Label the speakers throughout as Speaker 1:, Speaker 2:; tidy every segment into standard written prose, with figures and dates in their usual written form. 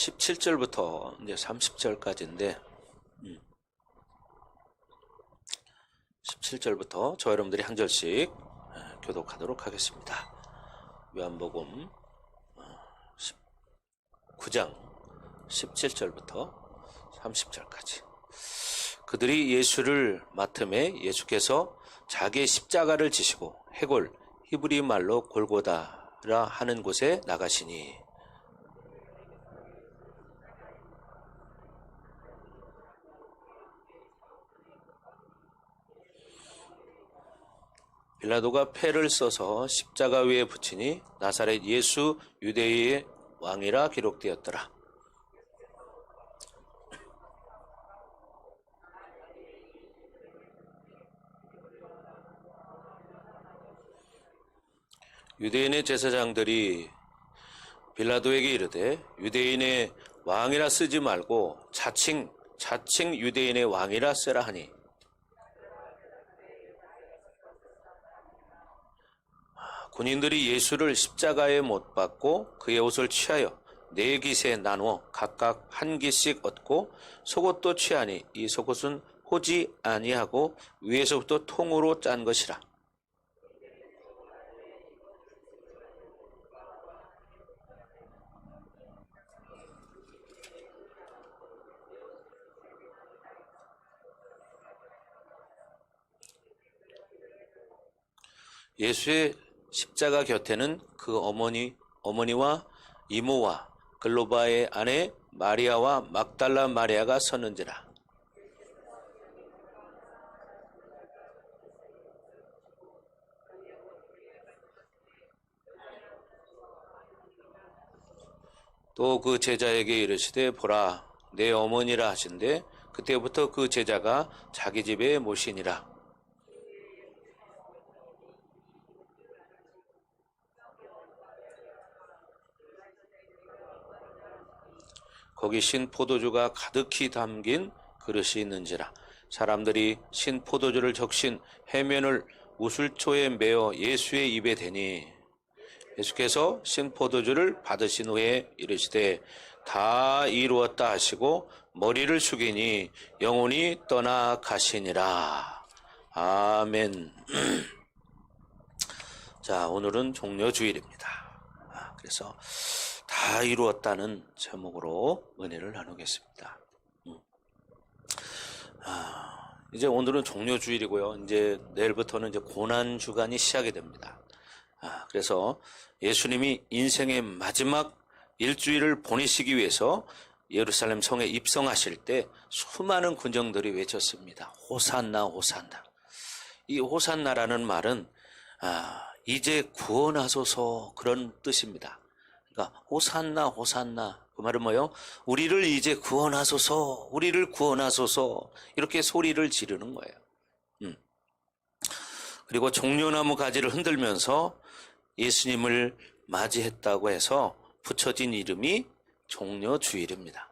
Speaker 1: 17절부터 이제 30절까지인데 17절부터 저 여러분들이 한 절씩 교독하도록 하겠습니다. 요한복음 9장 17절부터 30절까지. 그들이 예수를 맡음에 예수께서 자기의 십자가를 지시고 해골 히브리 말로 골고다라 하는 곳에 나가시니 빌라도가 패를 써서 십자가 위에 붙이니 나사렛 예수 유대인의 왕이라 기록되었더라. 유대인의 제사장들이 빌라도에게 이르되 유대인의 왕이라 쓰지 말고 자칭 유대인의 왕이라 쓰라 하니 군인들이 예수를 십자가에 못 박고 그의 옷을 취하여 네 깃에 나누어 각각 한 깃씩 얻고 속옷도 취하니 이 속옷은 호지 아니하고 위에서부터 통으로 짠 것이라. 예수의 십자가 곁에는 그 어머니와 이모와 글로바의 아내 마리아와 막달라 마리아가 섰는지라. 또 그 제자에게 이르시되 보라 내 어머니라 하신대 그때부터 그 제자가 자기 집에 모시니라. 거기 신 포도주가 가득히 담긴 그릇이 있는지라. 사람들이 신 포도주를 적신 해면을 우슬초에 메어 예수의 입에 대니 예수께서 신 포도주를 받으신 후에 이르시되 다 이루었다 하시고 머리를 숙이니 영혼이 떠나가시니라. 아멘. 자, 오늘은 종려주일입니다. 그래서 다 이루었다는 제목으로 은혜를 나누겠습니다. 이제 오늘은 종려주일이고요. 이제 내일부터는 이제 고난주간이 시작이 됩니다. 그래서 예수님이 인생의 마지막 일주일을 보내시기 위해서 예루살렘 성에 입성하실 때 수많은 군정들이 외쳤습니다. 호산나 호산나. 이 호산나라는 말은 이제 구원하소서 그런 뜻입니다. 그러니까 호산나 호산나 그 말은 뭐요? 우리를 이제 구원하소서 우리를 구원하소서 이렇게 소리를 지르는 거예요. 그리고 종려나무 가지를 흔들면서 예수님을 맞이했다고 해서 붙여진 이름이 종려주일입니다.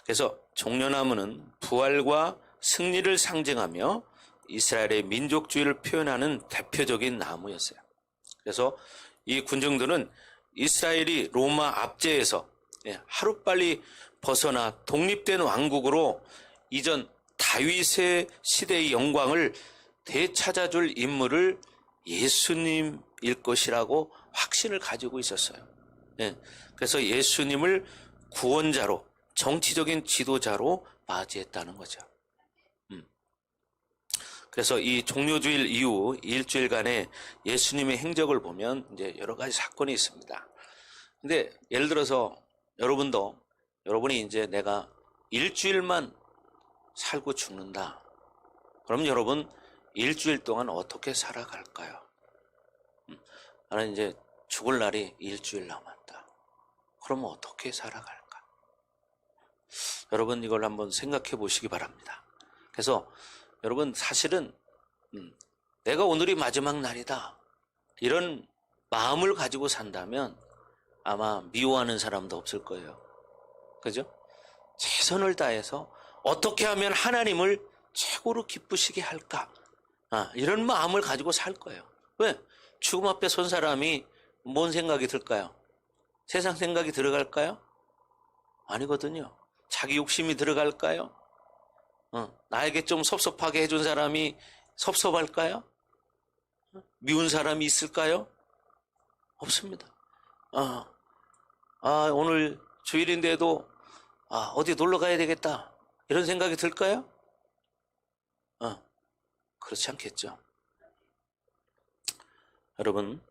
Speaker 1: 그래서 종려나무는 부활과 승리를 상징하며 이스라엘의 민족주의를 표현하는 대표적인 나무였어요. 그래서 이 군중들은 이스라엘이 로마 압제에서 하루빨리 벗어나 독립된 왕국으로 이전 다윗의 시대의 영광을 되찾아줄 인물을 예수님일 것이라고 확신을 가지고 있었어요. 그래서 예수님을 구원자로 정치적인 지도자로 맞이했다는 거죠. 그래서 이 종려주일 이후 일주일간의 예수님의 행적을 보면 이제 여러 가지 사건이 있습니다. 근데 예를 들어서 여러분이 이제 내가 일주일만 살고 죽는다. 그럼 여러분 일주일 동안 어떻게 살아갈까요? 나는 이제 죽을 날이 일주일 남았다. 그러면 어떻게 살아갈까? 여러분 이걸 한번 생각해 보시기 바랍니다. 그래서 여러분 사실은 내가 오늘이 마지막 날이다 이런 마음을 가지고 산다면 아마 미워하는 사람도 없을 거예요. 그죠? 최선을 다해서 어떻게 하면 하나님을 최고로 기쁘시게 할까? 이런 마음을 가지고 살 거예요. 왜? 죽음 앞에 선 사람이 뭔 생각이 들까요? 세상 생각이 들어갈까요? 아니거든요. 자기 욕심이 들어갈까요? 나에게 좀 섭섭하게 해준 사람이 섭섭할까요? 미운 사람이 있을까요? 없습니다. 오늘 주일인데도 어디 놀러 가야 되겠다 이런 생각이 들까요? 그렇지 않겠죠. 여러분,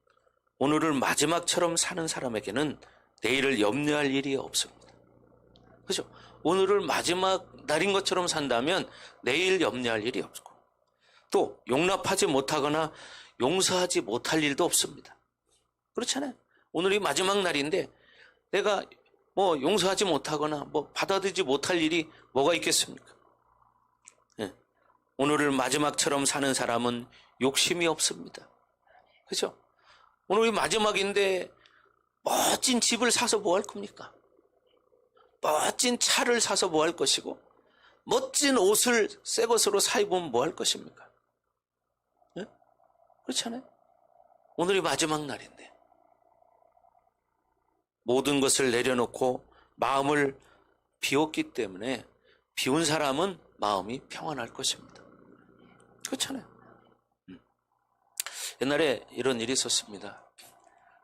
Speaker 1: 오늘을 마지막처럼 사는 사람에게는 내일을 염려할 일이 없습니다. 그렇죠? 오늘을 마지막 날인 것처럼 산다면 내일 염려할 일이 없고, 또 용납하지 못하거나 용서하지 못할 일도 없습니다. 그렇잖아요. 오늘이 마지막 날인데 내가 용서하지 못하거나 받아들이지 못할 일이 뭐가 있겠습니까? 네. 오늘을 마지막처럼 사는 사람은 욕심이 없습니다. 그렇죠? 오늘이 마지막인데 멋진 집을 사서 뭐 할 겁니까? 멋진 차를 사서 뭐 할 것이고, 멋진 옷을 새 것으로 사 입으면 뭐 할 것입니까? 네? 그렇잖아요. 오늘이 마지막 날인데 모든 것을 내려놓고 마음을 비웠기 때문에 비운 사람은 마음이 평안할 것입니다. 그렇잖아요. 옛날에 이런 일이 있었습니다.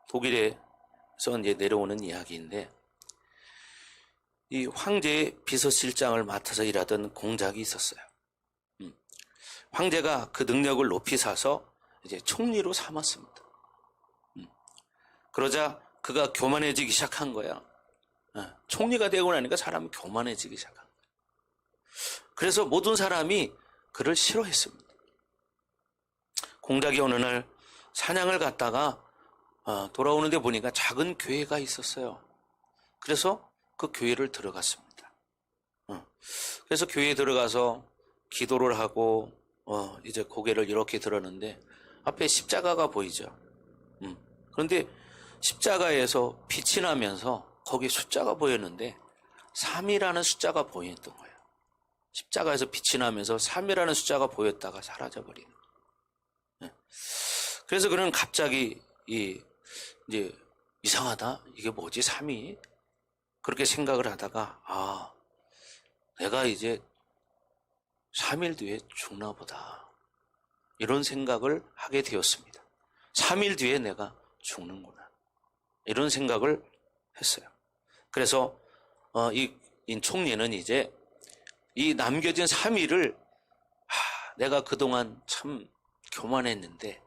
Speaker 1: 독일에서 이제 내려오는 이야기인데, 이 황제의 비서실장을 맡아서 일하던 공작이 있었어요. 황제가 그 능력을 높이 사서 이제 총리로 삼았습니다. 그러자 그가 교만해지기 시작한 거야. 총리가 되고 나니까 사람이 교만해지기 시작한 거야. 그래서 모든 사람이 그를 싫어했습니다. 공작이 어느 날 사냥을 갔다가 돌아오는데 보니까 작은 교회가 있었어요. 그래서 그 교회를 들어갔습니다. 그래서 교회에 들어가서 기도를 하고 이제 고개를 이렇게 들었는데 앞에 십자가가 보이죠. 그런데 십자가에서 빛이 나면서 거기에 숫자가 보였는데 3이라는 숫자가 보였던 거예요. 십자가에서 빛이 나면서 3이라는 숫자가 보였다가 사라져버리는 거예요. 그래서 그는 갑자기 이제 이상하다, 이게 뭐지 3이? 그렇게 생각을 하다가 내가 이제 3일 뒤에 죽나 보다, 이런 생각을 하게 되었습니다. 3일 뒤에 내가 죽는구나, 이런 생각을 했어요. 그래서 이 총리는 이제 이 남겨진 3일을 내가 그동안 참 교만했는데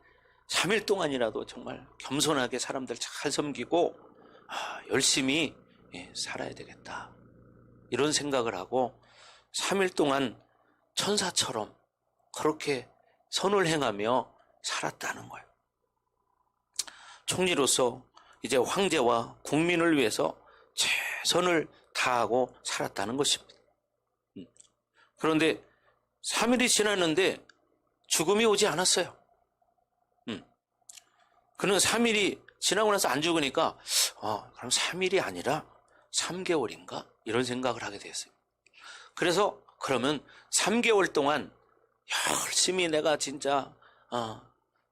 Speaker 1: 3일 동안이라도 정말 겸손하게 사람들 잘 섬기고 열심히 살아야 되겠다, 이런 생각을 하고 3일 동안 천사처럼 그렇게 선을 행하며 살았다는 거예요. 총리로서 이제 황제와 국민을 위해서 최선을 다하고 살았다는 것입니다. 그런데 3일이 지났는데 죽음이 오지 않았어요. 그는 3일이 지나고 나서 안 죽으니까 그럼 3일이 아니라 3개월인가? 이런 생각을 하게 됐어요. 그래서 그러면 3개월 동안 열심히 내가 진짜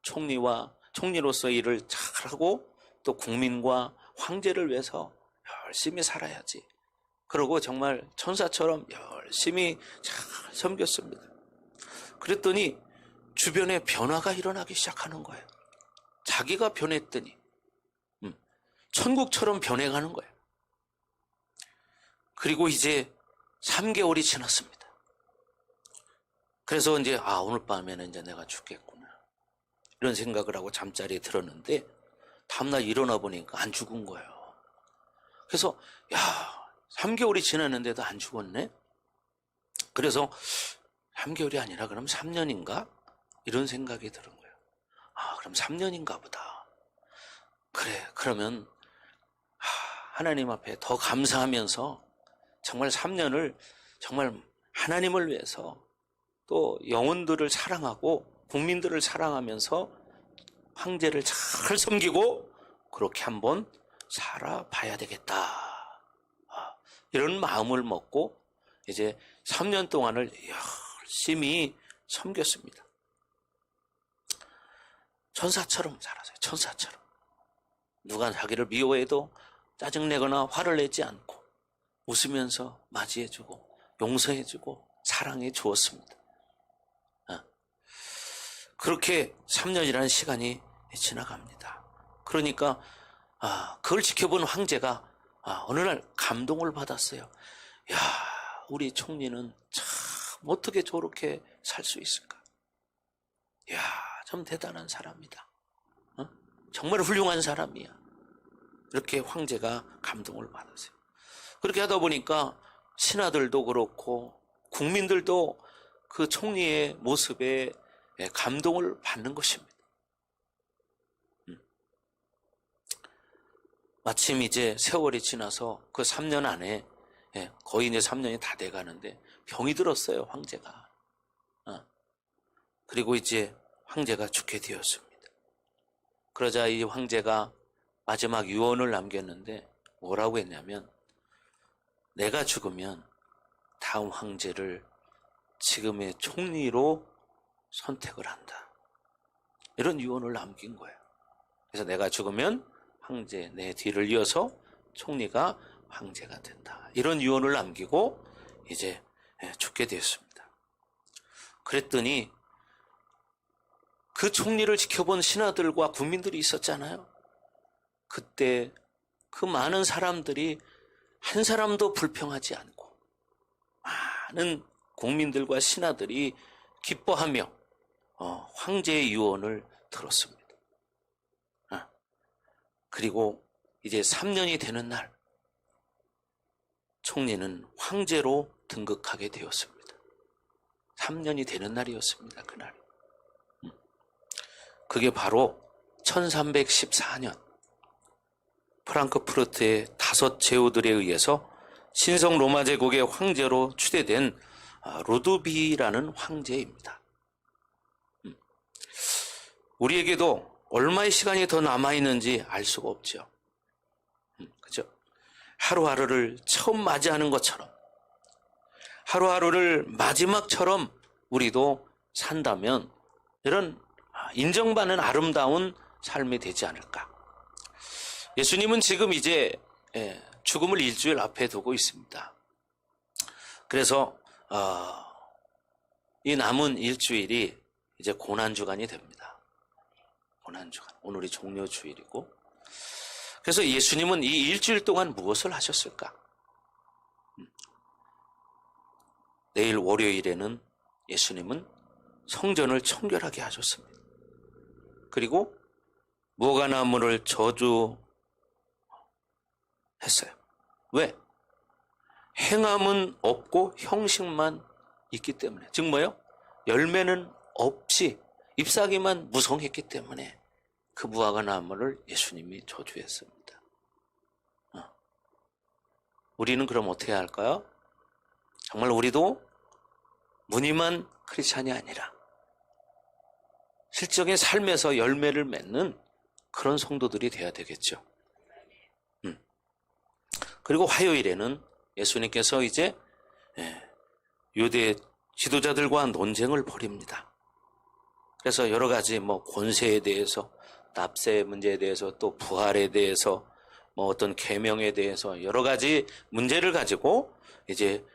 Speaker 1: 총리로서 일을 잘하고 또 국민과 황제를 위해서 열심히 살아야지. 그러고 정말 천사처럼 열심히 잘 섬겼습니다. 그랬더니 주변에 변화가 일어나기 시작하는 거예요. 자기가 변했더니 천국처럼 변해가는 거예요. 그리고 이제 3개월이 지났습니다. 그래서 이제 오늘 밤에는 이제 내가 죽겠구나, 이런 생각을 하고 잠자리에 들었는데 다음날 일어나 보니까 안 죽은 거예요. 그래서 3개월이 지났는데도 안 죽었네? 그래서 3개월이 아니라 그럼 3년인가? 이런 생각이 들은 거예요. 그럼 3년인가 보다. 그래, 그러면 하나님 앞에 더 감사하면서 정말 3년을 정말 하나님을 위해서 또 영혼들을 사랑하고 국민들을 사랑하면서 황제를 잘 섬기고 그렇게 한번 살아봐야 되겠다, 이런 마음을 먹고 이제 3년 동안을 열심히 섬겼습니다. 천사처럼 살았어요. 천사처럼. 누가 자기를 미워해도 짜증내거나 화를 내지 않고 웃으면서 맞이해주고 용서해주고 사랑해 주었습니다. 그렇게 3년이라는 시간이 지나갑니다. 그러니까 그걸 지켜본 황제가 어느 날 감동을 받았어요. 야, 우리 총리는 참 어떻게 저렇게 살 수 있을까? 야, 참 대단한 사람이다. 정말 훌륭한 사람이야. 이렇게 황제가 감동을 받았어요. 그렇게 하다 보니까 신하들도 그렇고 국민들도 그 총리의 모습에 감동을 받는 것입니다. 마침 이제 세월이 지나서 그 3년 안에 거의 이제 3년이 다 돼가는데 병이 들었어요, 황제가. 그리고 이제 황제가 죽게 되었습니다. 그러자 이 황제가 마지막 유언을 남겼는데 뭐라고 했냐면, 내가 죽으면 다음 황제를 지금의 총리로 선택을 한다. 이런 유언을 남긴 거예요. 그래서 내가 죽으면 황제 내 뒤를 이어서 총리가 황제가 된다. 이런 유언을 남기고 이제 죽게 되었습니다. 그랬더니 그 총리를 지켜본 신하들과 국민들이 있었잖아요. 그때 그 많은 사람들이 한 사람도 불평하지 않고 많은 국민들과 신하들이 기뻐하며 황제의 유언을 들었습니다. 그리고 이제 3년이 되는 날 총리는 황제로 등극하게 되었습니다. 3년이 되는 날이었습니다. 그날. 그게 바로 1314년 프랑크푸르트의 5 제후들에 의해서 신성 로마 제국의 황제로 추대된 루드비라는 황제입니다. 우리에게도 얼마의 시간이 더 남아있는지 알 수가 없죠. 그죠? 하루하루를 처음 맞이하는 것처럼, 하루하루를 마지막처럼 우리도 산다면 이런 인정받는 아름다운 삶이 되지 않을까. 예수님은 지금 이제 죽음을 일주일 앞에 두고 있습니다. 그래서 이 남은 일주일이 이제 고난주간이 됩니다. 고난주간. 오늘이 종료주일이고, 그래서 예수님은 이 일주일 동안 무엇을 하셨을까? 내일 월요일에는 예수님은 성전을 청결하게 하셨습니다. 그리고 무화과나무를 저주했어요. 왜? 행함은 없고 형식만 있기 때문에. 즉 뭐예요? 열매는 없이 잎사귀만 무성했기 때문에 그 무화과나무를 예수님이 저주했습니다. 우리는 그럼 어떻게 할까요? 정말 우리도 무늬만 크리스찬이 아니라 실적인 삶에서 열매를 맺는 그런 성도들이 돼야 되겠죠. 그리고 화요일에는 예수님께서 이제 유대 지도자들과 논쟁을 벌입니다. 그래서 여러 가지 권세에 대해서, 납세 문제에 대해서, 또 부활에 대해서, 어떤 계명에 대해서 여러 가지 문제를 가지고 이제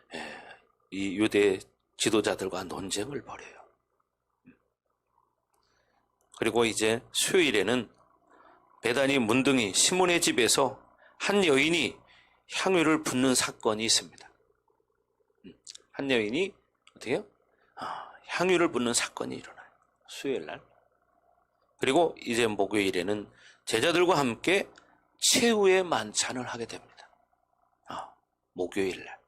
Speaker 1: 이 유대 지도자들과 논쟁을 벌여요. 그리고 이제 수요일에는 베다니 문둥이 시몬의 집에서 한 여인이 향유를 붓는 사건이 있습니다. 한 여인이 어떻게 해요? 향유를 붓는 사건이 일어나요. 수요일 날. 그리고 이제 목요일에는 제자들과 함께 최후의 만찬을 하게 됩니다. 목요일 날.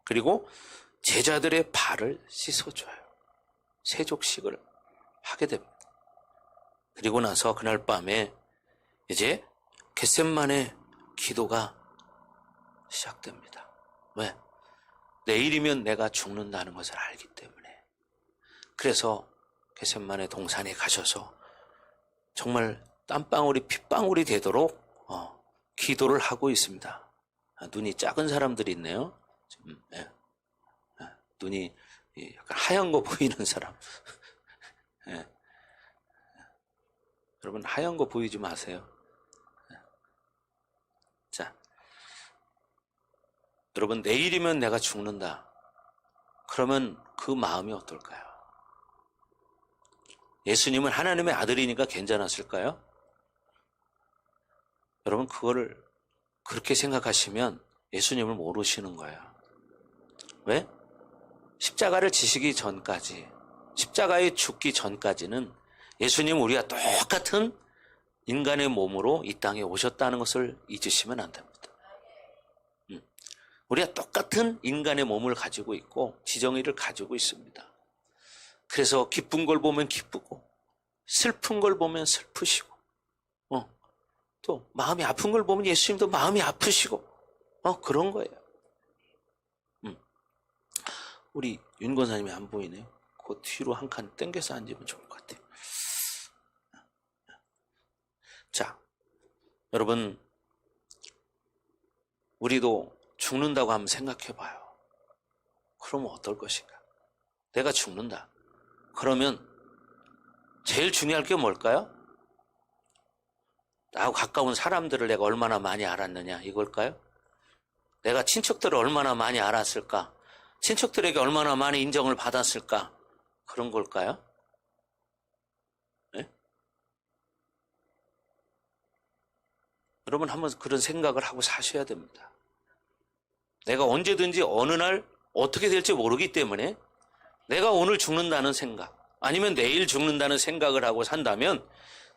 Speaker 1: 그리고 제자들의 발을 씻어줘요. 세족식을 하게 됩니다. 그리고 나서 그날 밤에 이제 겟셋만의 기도가 시작됩니다. 왜? 내일이면 내가 죽는다는 것을 알기 때문에. 그래서 겟셋만의 동산에 가셔서 정말 땀방울이 핏방울이 되도록 기도를 하고 있습니다. 눈이 작은 사람들이 있네요. 지금, 눈이 약간 하얀 거 보이는 사람. 여러분 하얀 거 보이지 마세요. 자, 여러분, 내일이면 내가 죽는다. 그러면 그 마음이 어떨까요? 예수님은 하나님의 아들이니까 괜찮았을까요? 여러분, 그거를 그렇게 생각하시면 예수님을 모르시는 거예요. 왜? 십자가를 지시기 전까지, 십자가에 죽기 전까지는 예수님 우리가 똑같은 인간의 몸으로 이 땅에 오셨다는 것을 잊으시면 안 됩니다. 우리가 똑같은 인간의 몸을 가지고 있고 지정의를 가지고 있습니다. 그래서 기쁜 걸 보면 기쁘고 슬픈 걸 보면 슬프시고 또 마음이 아픈 걸 보면 예수님도 마음이 아프시고 그런 거예요. 우리 윤 권사님이 안 보이네요. 그 뒤로 한 칸 당겨서 앉으면 좋을 것 같아요. 자, 여러분, 우리도 죽는다고 한번 생각해 봐요. 그러면 어떨 것인가? 내가 죽는다. 그러면 제일 중요할 게 뭘까요? 나하고 가까운 사람들을 내가 얼마나 많이 알았느냐, 이걸까요? 내가 친척들을 얼마나 많이 알았을까? 친척들에게 얼마나 많이 인정을 받았을까? 그런 걸까요? 네? 여러분, 한번 그런 생각을 하고 사셔야 됩니다. 내가 언제든지 어느 날 어떻게 될지 모르기 때문에 내가 오늘 죽는다는 생각, 아니면 내일 죽는다는 생각을 하고 산다면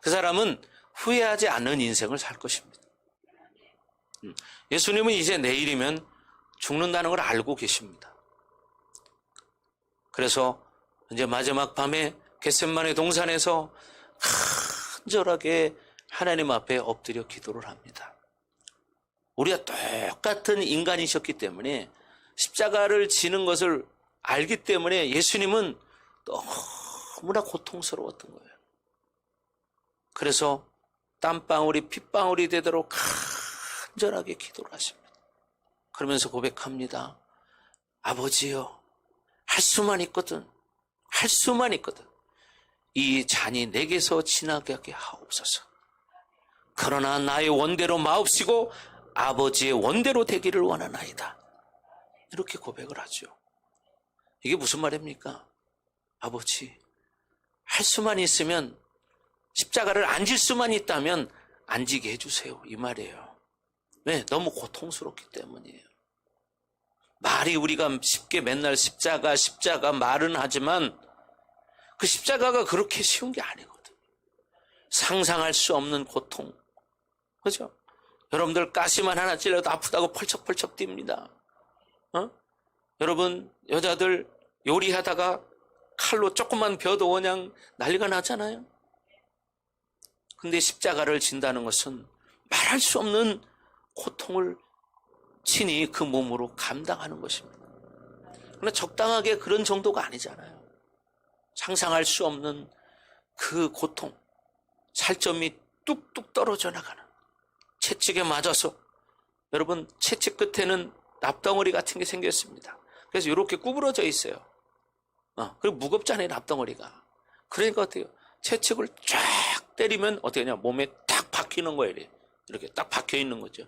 Speaker 1: 그 사람은 후회하지 않는 인생을 살 것입니다. 예수님은 이제 내일이면 죽는다는 걸 알고 계십니다. 그래서 이제 마지막 밤에 겟세마네 동산에서 간절하게 하나님 앞에 엎드려 기도를 합니다. 우리가 똑같은 인간이셨기 때문에 십자가를 지는 것을 알기 때문에 예수님은 너무나 고통스러웠던 거예요. 그래서 땀방울이 핏방울이 되도록 간절하게 기도를 하십니다. 그러면서 고백합니다. 아버지여, 할 수만 있거든. 이 잔이 내게서 지나가게 하옵소서. 그러나 나의 원대로 마옵시고 아버지의 원대로 되기를 원하나이다. 이렇게 고백을 하죠. 이게 무슨 말입니까? 아버지, 할 수만 있으면, 십자가를 안 질 수만 있다면 안 지게 해주세요, 이 말이에요. 왜? 너무 고통스럽기 때문이에요. 말이 우리가 쉽게 맨날 십자가 말은 하지만 그 십자가가 그렇게 쉬운 게 아니거든. 상상할 수 없는 고통. 그죠? 여러분들 가시만 하나 찔러도 아프다고 펄쩍펄쩍 뜁니다. 여러분, 여자들 요리하다가 칼로 조금만 벼도 그냥 난리가 나잖아요. 근데 십자가를 진다는 것은 말할 수 없는 고통을 친히 그 몸으로 감당하는 것입니다. 그러나 적당하게 그런 정도가 아니잖아요. 상상할 수 없는 그 고통, 살점이 뚝뚝 떨어져 나가는, 채찍에 맞아서, 여러분, 채찍 끝에는 납덩어리 같은 게 생겼습니다. 그래서 이렇게 구부러져 있어요. 그리고 무겁잖아요, 납덩어리가. 그러니까 어때요? 채찍을 쫙 때리면 어떻게 하냐, 몸에 딱 박히는 거예요. 이렇게 딱 박혀 있는 거죠.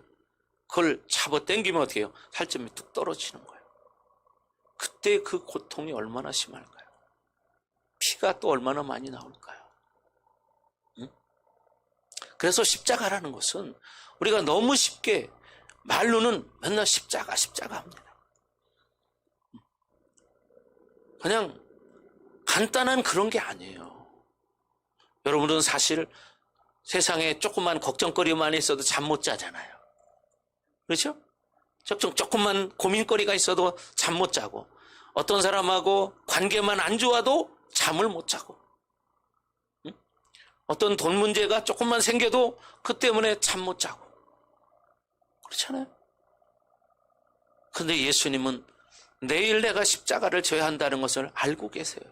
Speaker 1: 그걸 잡아 당기면 어떻게 해요? 살점이 뚝 떨어지는 거예요. 그때 그 고통이 얼마나 심할까요? 피가 또 얼마나 많이 나올까요? 그래서 십자가라는 것은 우리가 너무 쉽게 말로는 맨날 십자가 합니다. 그냥 간단한 그런 게 아니에요. 여러분은 사실 세상에 조금만 걱정거리만 있어도 잠 못 자잖아요. 그렇죠? 조금만 고민거리가 있어도 잠 못 자고, 어떤 사람하고 관계만 안 좋아도 잠을 못 자고, 어떤 돈 문제가 조금만 생겨도 그 때문에 잠 못 자고, 그렇잖아요. 근데 예수님은 내일 내가 십자가를 져야 한다는 것을 알고 계세요.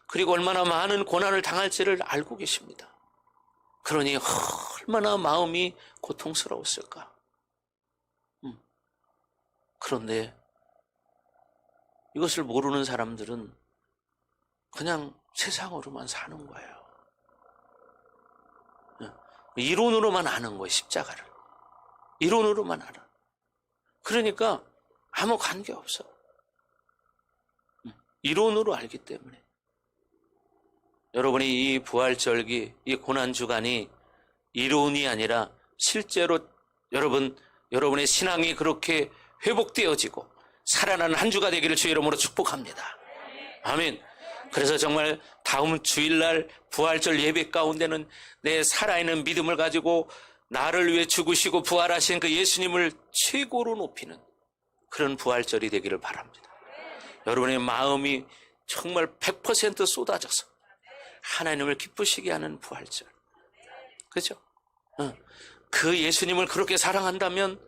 Speaker 1: 그리고 얼마나 많은 고난을 당할지를 알고 계십니다. 그러니 얼마나 마음이 고통스러웠을까. 그런데 이것을 모르는 사람들은 그냥 세상으로만 사는 거예요. 이론으로만 아는 거예요, 십자가를. 이론으로만 알아. 그러니까 아무 관계없어. 이론으로 알기 때문에. 여러분이 이 부활절기, 이 고난주간이 이론이 아니라 실제로 여러분의 신앙이 그렇게 회복되어지고 살아나는 한 주가 되기를 주의 이름으로 축복합니다. 아멘. 그래서 정말 다음 주일날 부활절 예배 가운데는 내 살아있는 믿음을 가지고 나를 위해 죽으시고 부활하신 그 예수님을 최고로 높이는 그런 부활절이 되기를 바랍니다. 여러분의 마음이 정말 100% 쏟아져서 하나님을 기쁘시게 하는 부활절. 그렇죠? 그 예수님을 그렇게 사랑한다면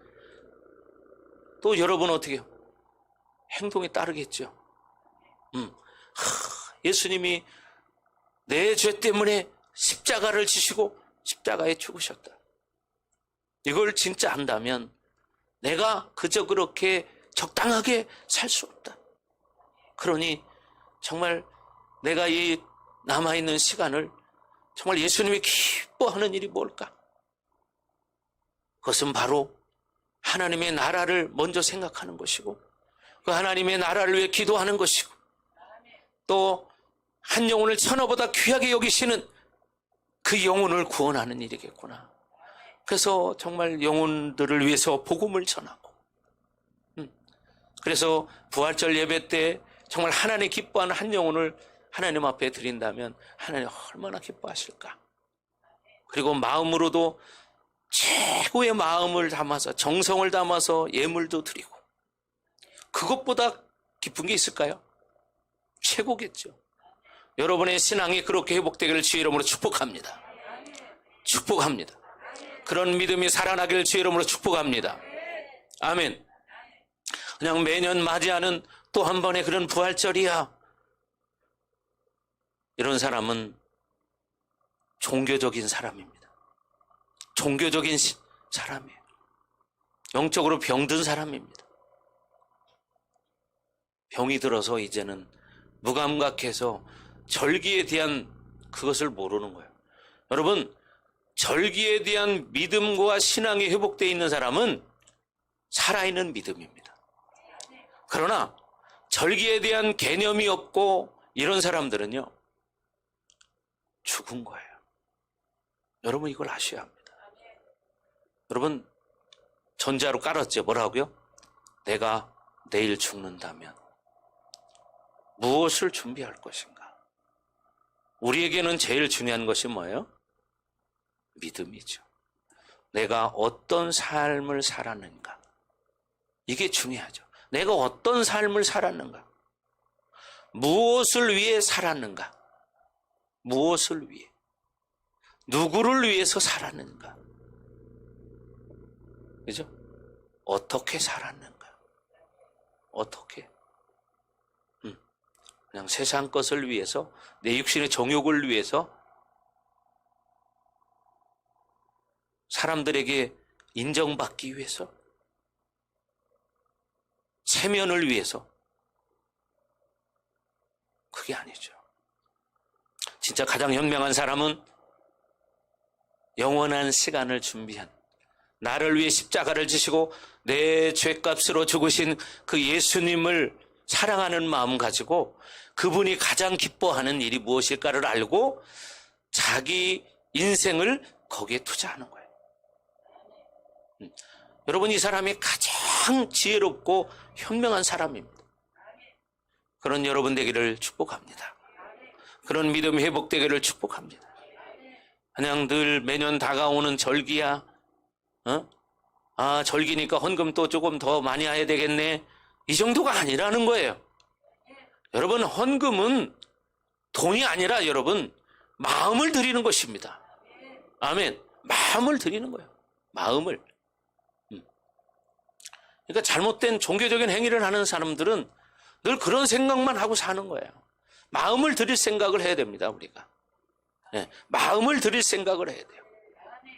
Speaker 1: 또 여러분 어떻게 해요? 행동이 따르겠죠. 예수님이 내 죄 때문에 십자가를 지시고 십자가에 죽으셨다. 이걸 진짜 안다면 내가 그저 그렇게 적당하게 살 수 없다. 그러니 정말 내가 이 남아있는 시간을 정말 예수님이 기뻐하는 일이 뭘까? 그것은 바로 하나님의 나라를 먼저 생각하는 것이고 그 하나님의 나라를 위해 기도하는 것이고 또 한 영혼을 천하보다 귀하게 여기시는 그 영혼을 구원하는 일이겠구나. 그래서 정말 영혼들을 위해서 복음을 전하고 그래서 부활절 예배 때 정말 하나님 기뻐하는 한 영혼을 하나님 앞에 드린다면 하나님 얼마나 기뻐하실까. 그리고 마음으로도 최고의 마음을 담아서 정성을 담아서 예물도 드리고 그것보다 기쁜 게 있을까요? 최고겠죠. 여러분의 신앙이 그렇게 회복되기를 주의 이름으로 축복합니다. 축복합니다. 그런 믿음이 살아나기를 주의 이름으로 축복합니다. 아멘. 그냥 매년 맞이하는 또 한 번의 그런 부활절이야. 이런 사람은 종교적인 사람입니다. 종교적인 사람이에요. 영적으로 병든 사람입니다. 병이 들어서 이제는 무감각해서 절기에 대한 그것을 모르는 거예요. 여러분, 절기에 대한 믿음과 신앙이 회복되어 있는 사람은 살아있는 믿음입니다. 그러나 절기에 대한 개념이 없고 이런 사람들은요, 죽은 거예요. 여러분 이걸 아셔야 합니다. 여러분 전자로 깔았죠. 뭐라고요? 내가 내일 죽는다면 무엇을 준비할 것인가? 우리에게는 제일 중요한 것이 뭐예요? 믿음이죠. 내가 어떤 삶을 살았는가? 이게 중요하죠. 내가 어떤 삶을 살았는가? 무엇을 위해 살았는가? 무엇을 위해? 누구를 위해서 살았는가? 그죠? 어떻게 살았는가? 어떻게? 그냥 세상 것을 위해서, 내 육신의 정욕을 위해서, 사람들에게 인정받기 위해서, 체면을 위해서, 그게 아니죠. 진짜 가장 현명한 사람은 영원한 시간을 준비한, 나를 위해 십자가를 지시고 내 죄값으로 죽으신 그 예수님을 사랑하는 마음 가지고 그분이 가장 기뻐하는 일이 무엇일까를 알고 자기 인생을 거기에 투자하는 거예요. 여러분, 이 사람이 가장 지혜롭고 현명한 사람입니다. 그런 여러분 되기를 축복합니다. 그런 믿음 회복되기를 축복합니다. 그냥 늘 매년 다가오는 절기야, 절기니까 헌금 또 조금 더 많이 해야 되겠네, 이 정도가 아니라는 거예요. 여러분, 헌금은 돈이 아니라 여러분 마음을 드리는 것입니다. 아멘. 마음을 드리는 거예요. 마음을. 그러니까 잘못된 종교적인 행위를 하는 사람들은 늘 그런 생각만 하고 사는 거예요. 마음을 드릴 생각을 해야 됩니다. 우리가. 네, 마음을 드릴 생각을 해야 돼요.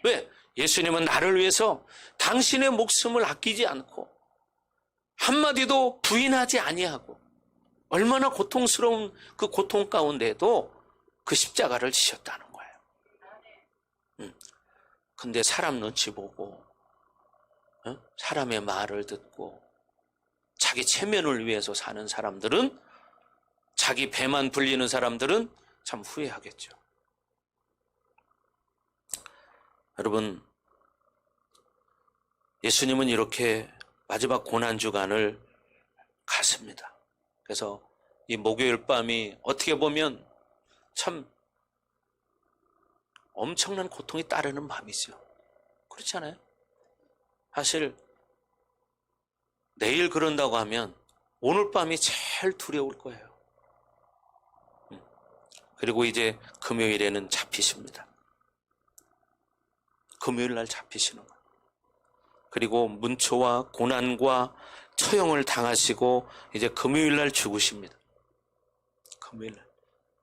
Speaker 1: 왜? 예수님은 나를 위해서 당신의 목숨을 아끼지 않고 한마디도 부인하지 아니하고 얼마나 고통스러운 그 고통 가운데도 그 십자가를 지셨다는 거예요. 근데 사람 눈치 보고 사람의 말을 듣고 자기 체면을 위해서 사는 사람들은, 자기 배만 불리는 사람들은 참 후회하겠죠. 여러분, 예수님은 이렇게 마지막 고난주간을 갔습니다. 그래서 이 목요일 밤이 어떻게 보면 참 엄청난 고통이 따르는 밤이죠. 그렇지 않아요? 사실 내일 그런다고 하면 오늘 밤이 제일 두려울 거예요. 그리고 이제 금요일에는 잡히십니다. 금요일 날 잡히시는 거예요. 그리고 문초와 고난과 처형을 당하시고 이제 금요일 날 죽으십니다. 금요일 날.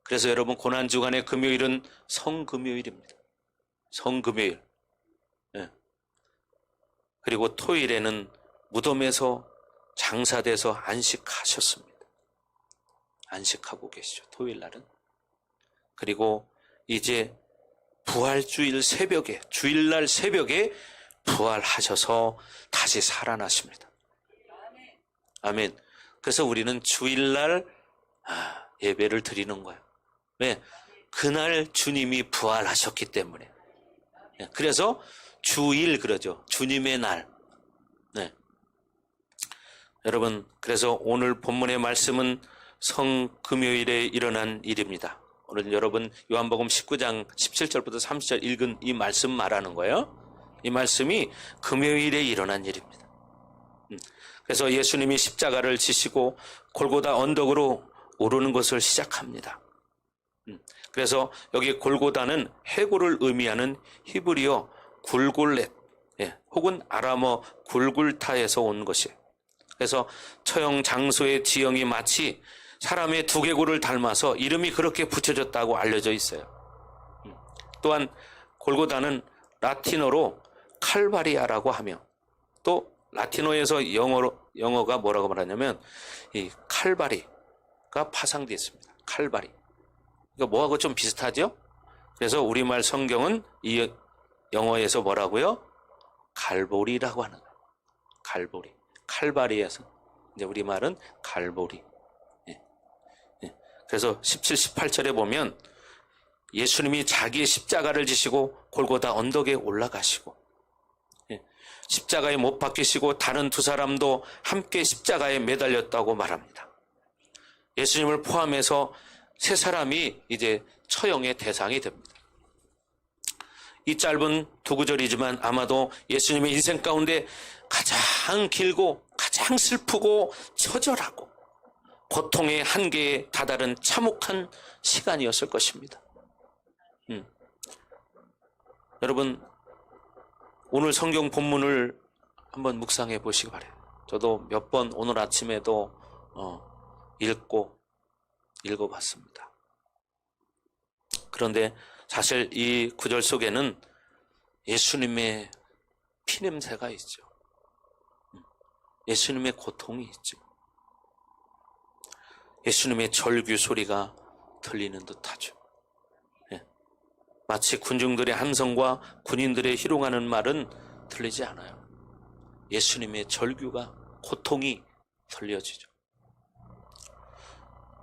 Speaker 1: 그래서 여러분, 고난주간의 금요일은 성금요일입니다. 성금요일. 예. 그리고 토요일에는 무덤에서 장사돼서 안식하셨습니다. 안식하고 계시죠, 토요일 날은. 그리고 이제 부활주일 새벽에, 주일날 새벽에 부활하셔서 다시 살아나십니다. 아멘. 그래서 우리는 주일날 예배를 드리는 거예요. 왜? 그날 주님이 부활하셨기 때문에. 그래서 주일 그러죠. 주님의 날. 네. 여러분, 그래서 오늘 본문의 말씀은 성금요일에 일어난 일입니다. 오늘 여러분 요한복음 19장 17절부터 30절 읽은 이 말씀 말하는 거예요. 이 말씀이 금요일에 일어난 일입니다. 그래서 예수님이 십자가를 지시고 골고다 언덕으로 오르는 것을 시작합니다. 그래서 여기 골고다는 해골을 의미하는 히브리어 굴골렛, 혹은 아람어 굴굴타에서 온 것이에요. 그래서 처형 장소의 지형이 마치 사람의 두개골을 닮아서 이름이 그렇게 붙여졌다고 알려져 있어요. 또한 골고다는 라틴어로 칼바리아라고 하며, 또 라틴어에서 영어가 뭐라고 말하냐면 이 칼바리가 파상되어 있습니다. 칼바리. 그러니까 뭐하고 좀 비슷하죠? 그래서 우리말 성경은 이 영어에서 뭐라고요? 갈보리라고 하는 거예요. 갈보리. 칼바리에서 이제 우리말은 갈보리. 그래서 17, 18절에 보면 예수님이 자기의 십자가를 지시고 골고다 언덕에 올라가시고, 십자가에 못 박히시고 다른 두 사람도 함께 십자가에 매달렸다고 말합니다. 예수님을 포함해서 세 사람이 이제 처형의 대상이 됩니다. 이 짧은 두 구절이지만 아마도 예수님의 인생 가운데 가장 길고 가장 슬프고 처절하고 고통의 한계에 다다른 참혹한 시간이었을 것입니다. 여러분, 오늘 성경 본문을 한번 묵상해 보시기 바래요. 저도 몇 번 오늘 아침에도 읽어봤습니다. 그런데 사실 이 구절 속에는 예수님의 피냄새가 있죠. 예수님의 고통이 있죠. 예수님의 절규 소리가 들리는 듯하죠. 마치 군중들의 함성과 군인들의 희롱하는 말은 들리지 않아요. 예수님의 절규가, 고통이 들려지죠.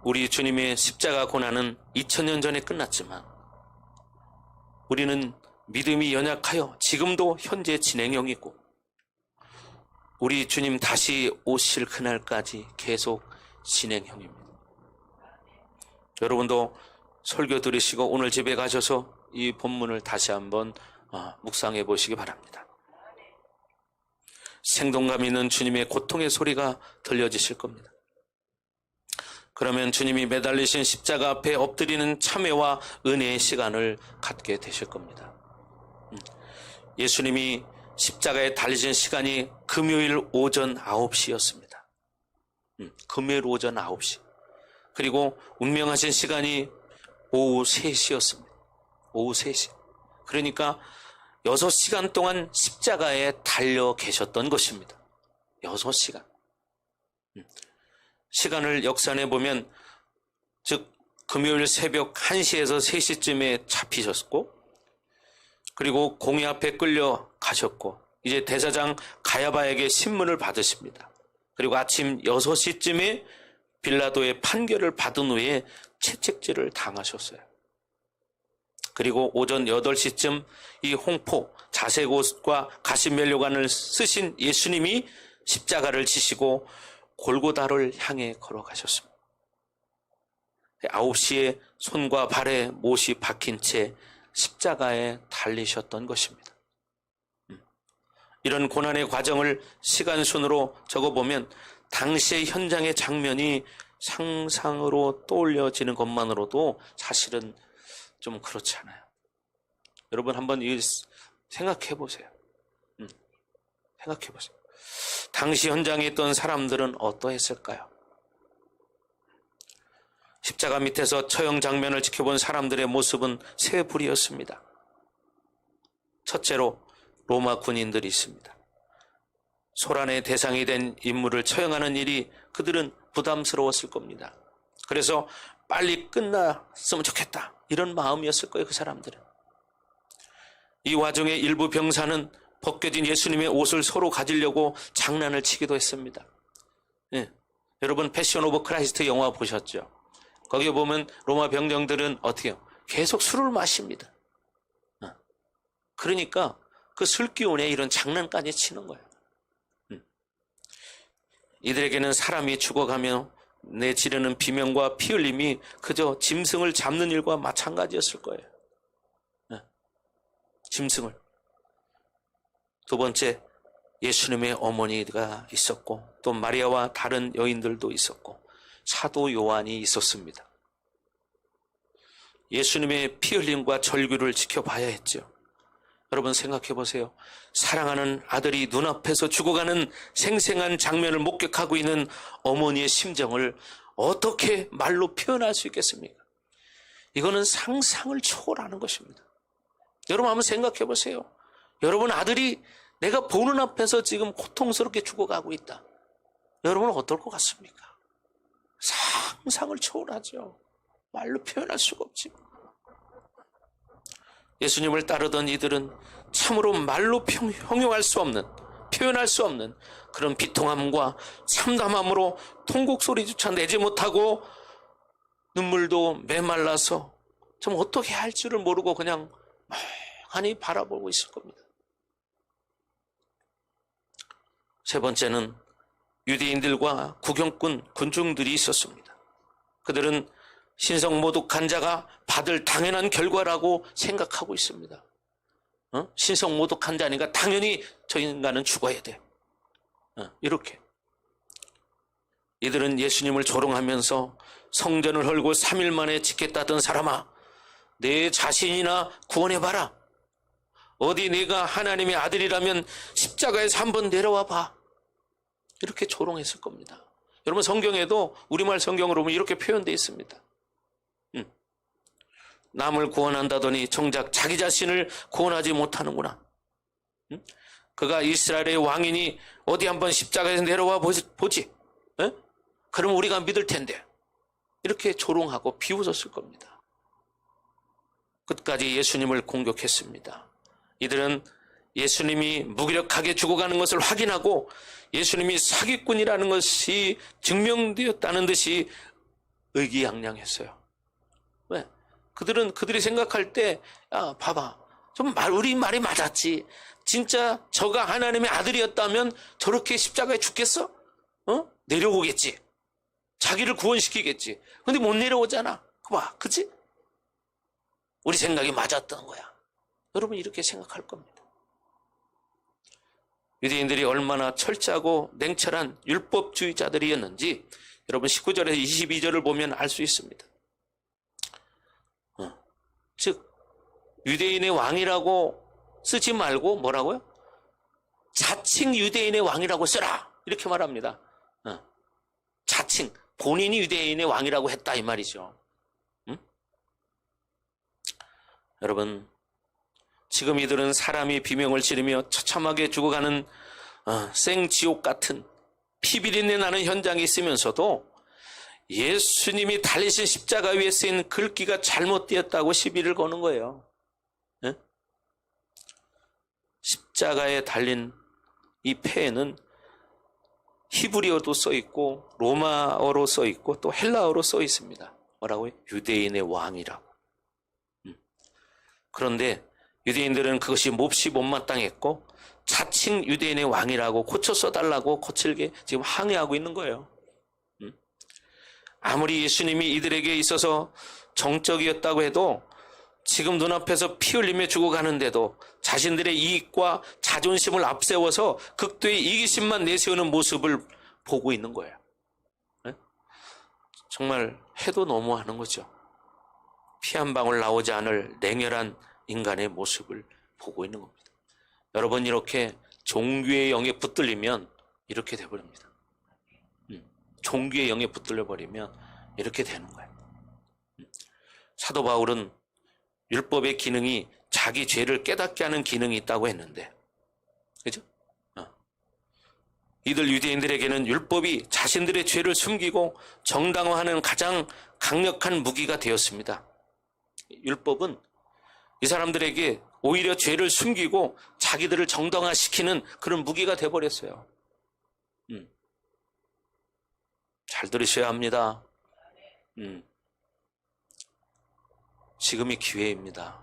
Speaker 1: 우리 주님의 십자가 고난은 2000년 전에 끝났지만 우리는 믿음이 연약하여 지금도 현재 진행형이고, 우리 주님 다시 오실 그날까지 계속 진행형입니다. 여러분도 설교 들으시고 오늘 집에 가셔서 이 본문을 다시 한번 묵상해 보시기 바랍니다. 생동감 있는 주님의 고통의 소리가 들려지실 겁니다. 그러면 주님이 매달리신 십자가 앞에 엎드리는 참회와 은혜의 시간을 갖게 되실 겁니다. 예수님이 십자가에 달리신 시간이 금요일 오전 9시였습니다. 금요일 오전 9시. 그리고 운명하신 시간이 오후 3시였습니다. 오후 3시. 그러니까 6시간 동안 십자가에 달려 계셨던 것입니다. 6시간. 시간을 역산해 보면, 즉 금요일 새벽 1시에서 3시쯤에 잡히셨고, 그리고 공의 앞에 끌려 가셨고, 이제 대사장 가야바에게 신문을 받으십니다. 그리고 아침 6시쯤에 빌라도의 판결을 받은 후에 채찍질을 당하셨어요. 그리고 오전 8시쯤 이 홍포, 자색 옷과 가시면류관을 쓰신 예수님이 십자가를 지시고 골고다를 향해 걸어가셨습니다. 9시에 손과 발에 못이 박힌 채 십자가에 달리셨던 것입니다. 이런 고난의 과정을 시간순으로 적어보면 당시의 현장의 장면이 상상으로 떠올려지는 것만으로도 사실은 좀 그렇지 않아요. 여러분 한번 생각해 보세요. 생각해 보세요. 당시 현장에 있던 사람들은 어떠했을까요? 십자가 밑에서 처형 장면을 지켜본 사람들의 모습은 세 부류였습니다. 첫째로 로마 군인들이 있습니다. 소란의 대상이 된 인물을 처형하는 일이 그들은 부담스러웠을 겁니다. 그래서 빨리 끝났으면 좋겠다, 이런 마음이었을 거예요, 그 사람들은. 이 와중에 일부 병사는 벗겨진 예수님의 옷을 서로 가지려고 장난을 치기도 했습니다. 예. 여러분 패션 오브 크라이스트 영화 보셨죠? 거기에 보면 로마 병정들은 어떻게 해요? 계속 술을 마십니다. 그러니까 그 술 기운에 이런 장난까지 치는 거예요. 이들에게는 사람이 죽어가며 내지르는 비명과 피 흘림이 그저 짐승을 잡는 일과 마찬가지였을 거예요. 짐승을. 두 번째, 예수님의 어머니가 있었고 또 마리아와 다른 여인들도 있었고 사도 요한이 있었습니다. 예수님의 피 흘림과 절규를 지켜봐야 했죠. 여러분 생각해 보세요. 사랑하는 아들이 눈앞에서 죽어가는 생생한 장면을 목격하고 있는 어머니의 심정을 어떻게 말로 표현할 수 있겠습니까? 이거는 상상을 초월하는 것입니다. 여러분 한번 생각해 보세요. 여러분 아들이 내가 보는 앞에서 지금 고통스럽게 죽어가고 있다. 여러분은 어떨 것 같습니까? 상상을 초월하죠. 말로 표현할 수가 없지. 예수님을 따르던 이들은 참으로 말로 형용할 수 없는, 표현할 수 없는 그런 비통함과 참담함으로 통곡소리조차 내지 못하고 눈물도 메말라서 좀 어떻게 할 줄을 모르고 그냥 멍하니 바라보고 있을 겁니다. 세 번째는 유대인들과 구경꾼 군중들이 있었습니다. 그들은 신성모독한 자가 받을 당연한 결과라고 생각하고 있습니다. 신성모독한 자니까 당연히 저 인간은 죽어야 돼. 이렇게. 이들은 예수님을 조롱하면서 성전을 헐고 3일 만에 짓겠다던 사람아, 내 자신이나 구원해봐라. 어디 네가 하나님의 아들이라면 십자가에서 한번 내려와 봐. 이렇게 조롱했을 겁니다. 여러분 성경에도 우리말 성경으로 보면 이렇게 표현되어 있습니다. 남을 구원한다더니 정작 자기 자신을 구원하지 못하는구나. 그가 이스라엘의 왕이니 어디 한번 십자가에서 내려와 보지. 그럼 우리가 믿을 텐데. 이렇게 조롱하고 비웃었을 겁니다. 끝까지 예수님을 공격했습니다. 이들은 예수님이 무기력하게 죽어가는 것을 확인하고 예수님이 사기꾼이라는 것이 증명되었다는 듯이 의기양양했어요. 왜? 그들이 생각할 때, 야, 봐봐. 우리 말이 맞았지. 진짜 저가 하나님의 아들이었다면 저렇게 십자가에 죽겠어? 내려오겠지. 자기를 구원시키겠지. 근데 못 내려오잖아. 봐, 그치? 우리 생각이 맞았던 거야. 여러분 이렇게 생각할 겁니다. 유대인들이 얼마나 철저하고 냉철한 율법주의자들이었는지 여러분 19절에서 22절을 보면 알 수 있습니다. 즉 유대인의 왕이라고 쓰지 말고 뭐라고요? 자칭 유대인의 왕이라고 쓰라, 이렇게 말합니다. 자칭 본인이 유대인의 왕이라고 했다 이 말이죠. 여러분 지금 이들은 사람이 비명을 지르며 처참하게 죽어가는 생지옥 같은 피비린내 나는 현장에 있으면서도 예수님이 달리신 십자가 위에 쓰인 글귀가 잘못되었다고 시비를 거는 거예요. 네? 십자가에 달린 이 패에는 히브리어도 써 있고 로마어로 써 있고 또 헬라어로 써 있습니다. 뭐라고요? 유대인의 왕이라고. 그런데 유대인들은 그것이 몹시 못마땅했고 자칭 유대인의 왕이라고 고쳐 써달라고 거칠게 지금 항의하고 있는 거예요. 아무리 예수님이 이들에게 있어서 정적이었다고 해도 지금 눈앞에서 피 흘리며 죽어가는데도 자신들의 이익과 자존심을 앞세워서 극도의 이기심만 내세우는 모습을 보고 있는 거예요. 정말 해도 너무하는 거죠. 피 한 방울 나오지 않을 냉혈한 인간의 모습을 보고 있는 겁니다. 여러분, 이렇게 종교의 영에 붙들리면 이렇게 돼버립니다. 종교의 영에 붙들려 버리면 이렇게 되는 거예요. 사도 바울은 율법의 기능이 자기 죄를 깨닫게 하는 기능이 있다고 했는데, 그죠? 이들 유대인들에게는 율법이 자신들의 죄를 숨기고 정당화하는 가장 강력한 무기가 되었습니다. 율법은 이 사람들에게 오히려 죄를 숨기고 자기들을 정당화시키는 그런 무기가 되어버렸어요. 잘 들으셔야 합니다. 지금이 기회입니다.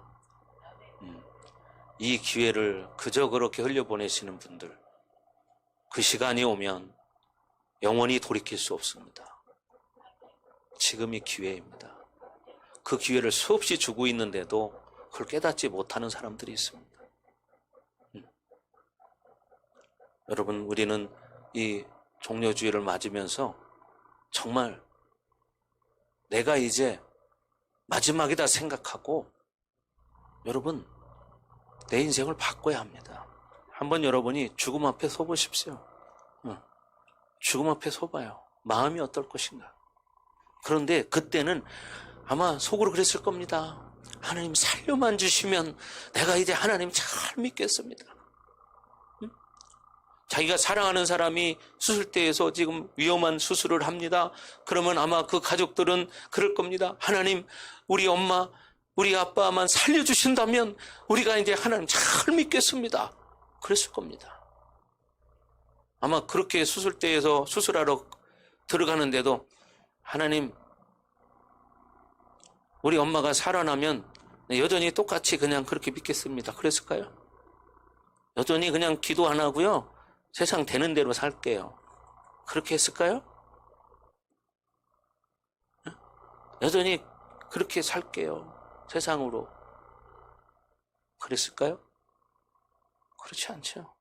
Speaker 1: 이 기회를 그저 그렇게 흘려보내시는 분들, 그 시간이 오면 영원히 돌이킬 수 없습니다. 지금이 기회입니다. 그 기회를 수없이 주고 있는데도 그걸 깨닫지 못하는 사람들이 있습니다. 여러분, 우리는 이 종려주의를 맞으면서 정말 내가 이제 마지막이다 생각하고 여러분, 내 인생을 바꿔야 합니다. 한번 여러분이 죽음 앞에 서보십시오. 죽음 앞에 서봐요. 마음이 어떨 것인가. 그런데 그때는 아마 속으로 그랬을 겁니다. 하나님 살려만 주시면 내가 이제 하나님 잘 믿겠습니다. 자기가 사랑하는 사람이 수술대에서 지금 위험한 수술을 합니다. 그러면 아마 그 가족들은 그럴 겁니다. 하나님, 우리 엄마, 우리 아빠만 살려주신다면 우리가 이제 하나님 잘 믿겠습니다. 그랬을 겁니다. 아마 그렇게 수술대에서 수술하러 들어가는데도 하나님, 우리 엄마가 살아나면 여전히 똑같이 그냥 그렇게 믿겠습니다. 그랬을까요? 여전히 그냥 기도 안 하고요. 세상 되는 대로 살게요. 그렇게 했을까요? 여전히 그렇게 살게요. 세상으로. 그랬을까요? 그렇지 않죠.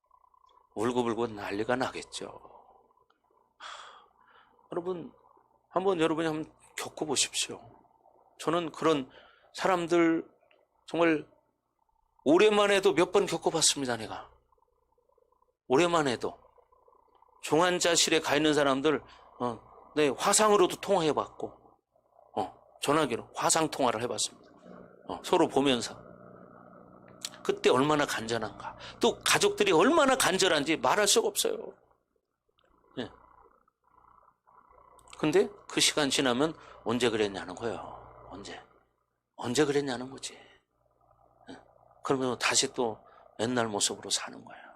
Speaker 1: 울고불고 난리가 나겠죠. 여러분, 여러분이 한번 겪어보십시오. 저는 그런 사람들 정말 오랜만에도 몇 번 겪어봤습니다. 내가 오랜만에도 중환자실에 가 있는 사람들 네, 화상으로도 통화해봤고 전화기로 화상 통화를 해봤습니다. 서로 보면서 그때 얼마나 간절한가, 또 가족들이 얼마나 간절한지 말할 수가 없어요. 네. 근데 그 시간 지나면 언제 그랬냐는 거예요. 언제 그랬냐는 거지. 그러면 다시 또 옛날 모습으로 사는 거예요.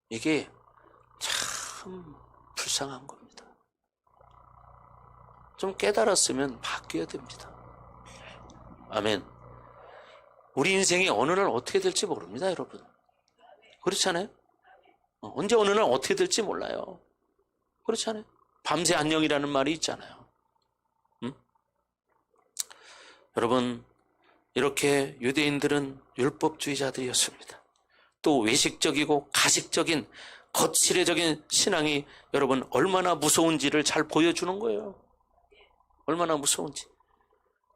Speaker 1: 이게 참 불쌍한 겁니다. 좀 깨달았으면 바뀌어야 됩니다. 아멘. 우리 인생이 어느 날 어떻게 될지 모릅니다, 여러분. 그렇잖아요? 언제 어느 날 어떻게 될지 몰라요. 그렇잖아요? 밤새 안녕이라는 말이 있잖아요. 여러분, 이렇게 유대인들은 율법주의자들이었습니다. 또 외식적이고 가식적인 거칠애적인 신앙이 여러분 얼마나 무서운지를 잘 보여주는 거예요. 얼마나 무서운지.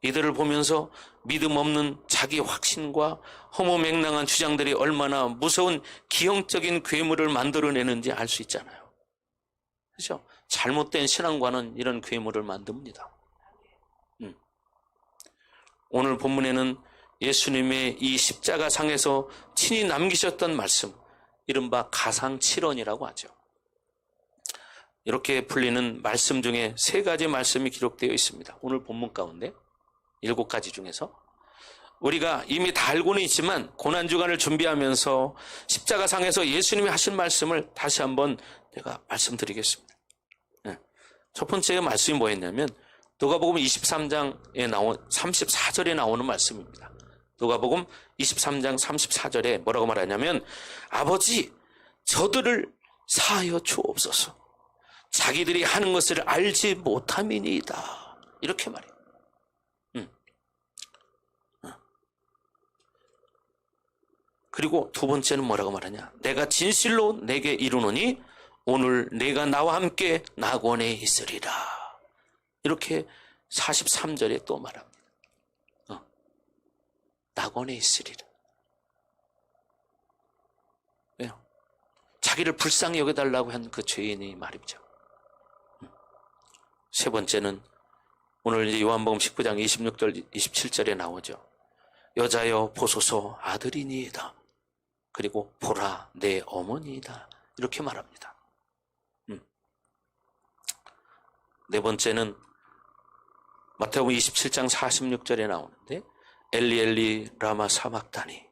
Speaker 1: 이들을 보면서 믿음 없는 자기 확신과 허무맹랑한 주장들이 얼마나 무서운 기형적인 괴물을 만들어내는지 알 수 있잖아요. 그렇죠? 잘못된 신앙과는 이런 괴물을 만듭니다. 오늘 본문에는 예수님의 이 십자가상에서 친히 남기셨던 말씀, 이른바 가상칠언이라고 하죠. 이렇게 풀리는 말씀 중에 3가지 말씀이 기록되어 있습니다. 오늘 본문 가운데 7가지 중에서 우리가 이미 다 알고는 있지만 고난주간을 준비하면서 십자가상에서 예수님이 하신 말씀을 다시 한번 내가 말씀드리겠습니다. 첫 번째 말씀이 뭐였냐면 누가복음 23장에 나온 34절에 나오는 말씀입니다. 누가복음 23장 34절에 뭐라고 말하냐면 아버지 저들을 사하여 주옵소서 자기들이 하는 것을 알지 못함이니이다. 이렇게 말해요. 그리고 두 번째는 뭐라고 말하냐. 내가 진실로 내게 이르노니 오늘 내가 나와 함께 낙원에 있으리라. 이렇게 43절에 또 말합니다. 낙원에 있으리라. 왜요? 자기를 불쌍히 여겨달라고 한 그 죄인의 말이죠. 세 번째는 오늘 이제 요한복음 19장 26절 27절에 나오죠. 여자여 보소서 아들이니이다. 그리고 보라 내 어머니이다. 이렇게 말합니다. 네 번째는 마태복음 27장 46절에 나오는데 엘리 엘리 라마 사막다니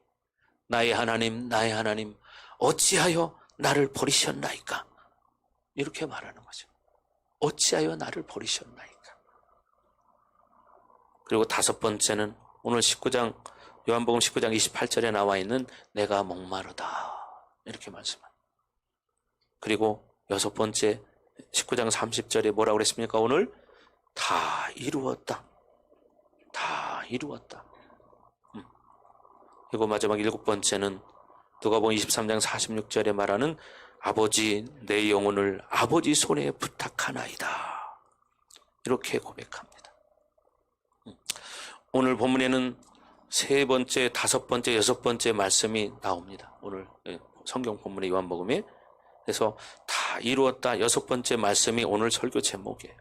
Speaker 1: 나의 하나님 어찌하여 나를 버리셨나이까. 이렇게 말하는 거죠. 어찌하여 나를 버리셨나이까. 그리고 다섯 번째는 오늘 요한복음 19장 28절에 나와 있는 내가 목마르다. 이렇게 말씀합니다. 그리고 여섯 번째 19장 30절에 뭐라고 그랬습니까? 오늘 다 이루었다. 다 이루었다. 그리고 마지막 일곱 번째는 누가복음 23장 46절에 말하는 아버지 내 영혼을 아버지 손에 부탁하나이다. 이렇게 고백합니다. 오늘 본문에는 세 번째, 다섯 번째, 여섯 번째 말씀이 나옵니다. 오늘 성경 본문의 요한복음에. 그래서 다 이루었다. 여섯 번째 말씀이 오늘 설교 제목이에요.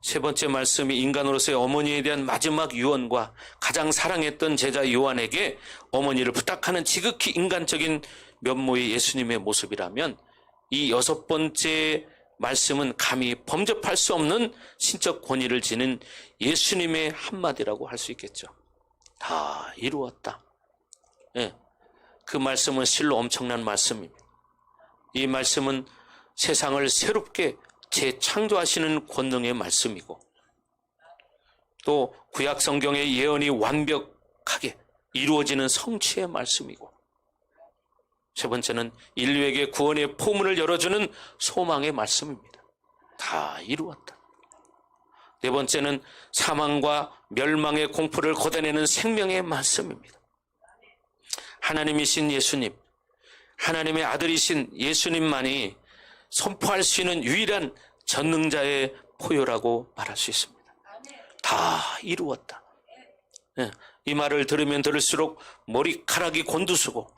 Speaker 1: 세 번째 말씀이 인간으로서의 어머니에 대한 마지막 유언과 가장 사랑했던 제자 요한에게 어머니를 부탁하는 지극히 인간적인 면모의 예수님의 모습이라면 이 여섯 번째 말씀은 감히 범접할 수 없는 신적 권위를 지닌 예수님의 한마디라고 할 수 있겠죠. 다 이루었다. 그 말씀은 실로 엄청난 말씀입니다. 이 말씀은 세상을 새롭게 재창조하시는 권능의 말씀이고 또 구약 성경의 예언이 완벽하게 이루어지는 성취의 말씀이고 세 번째는 인류에게 구원의 포문을 열어주는 소망의 말씀입니다. 다 이루었다. 네 번째는 사망과 멸망의 공포를 걷어내는 생명의 말씀입니다. 하나님이신 예수님, 하나님의 아들이신 예수님만이 선포할 수 있는 유일한 전능자의 포효라고 말할 수 있습니다. 다 이루었다. 이 말을 들으면 들을수록 머리카락이 곤두서고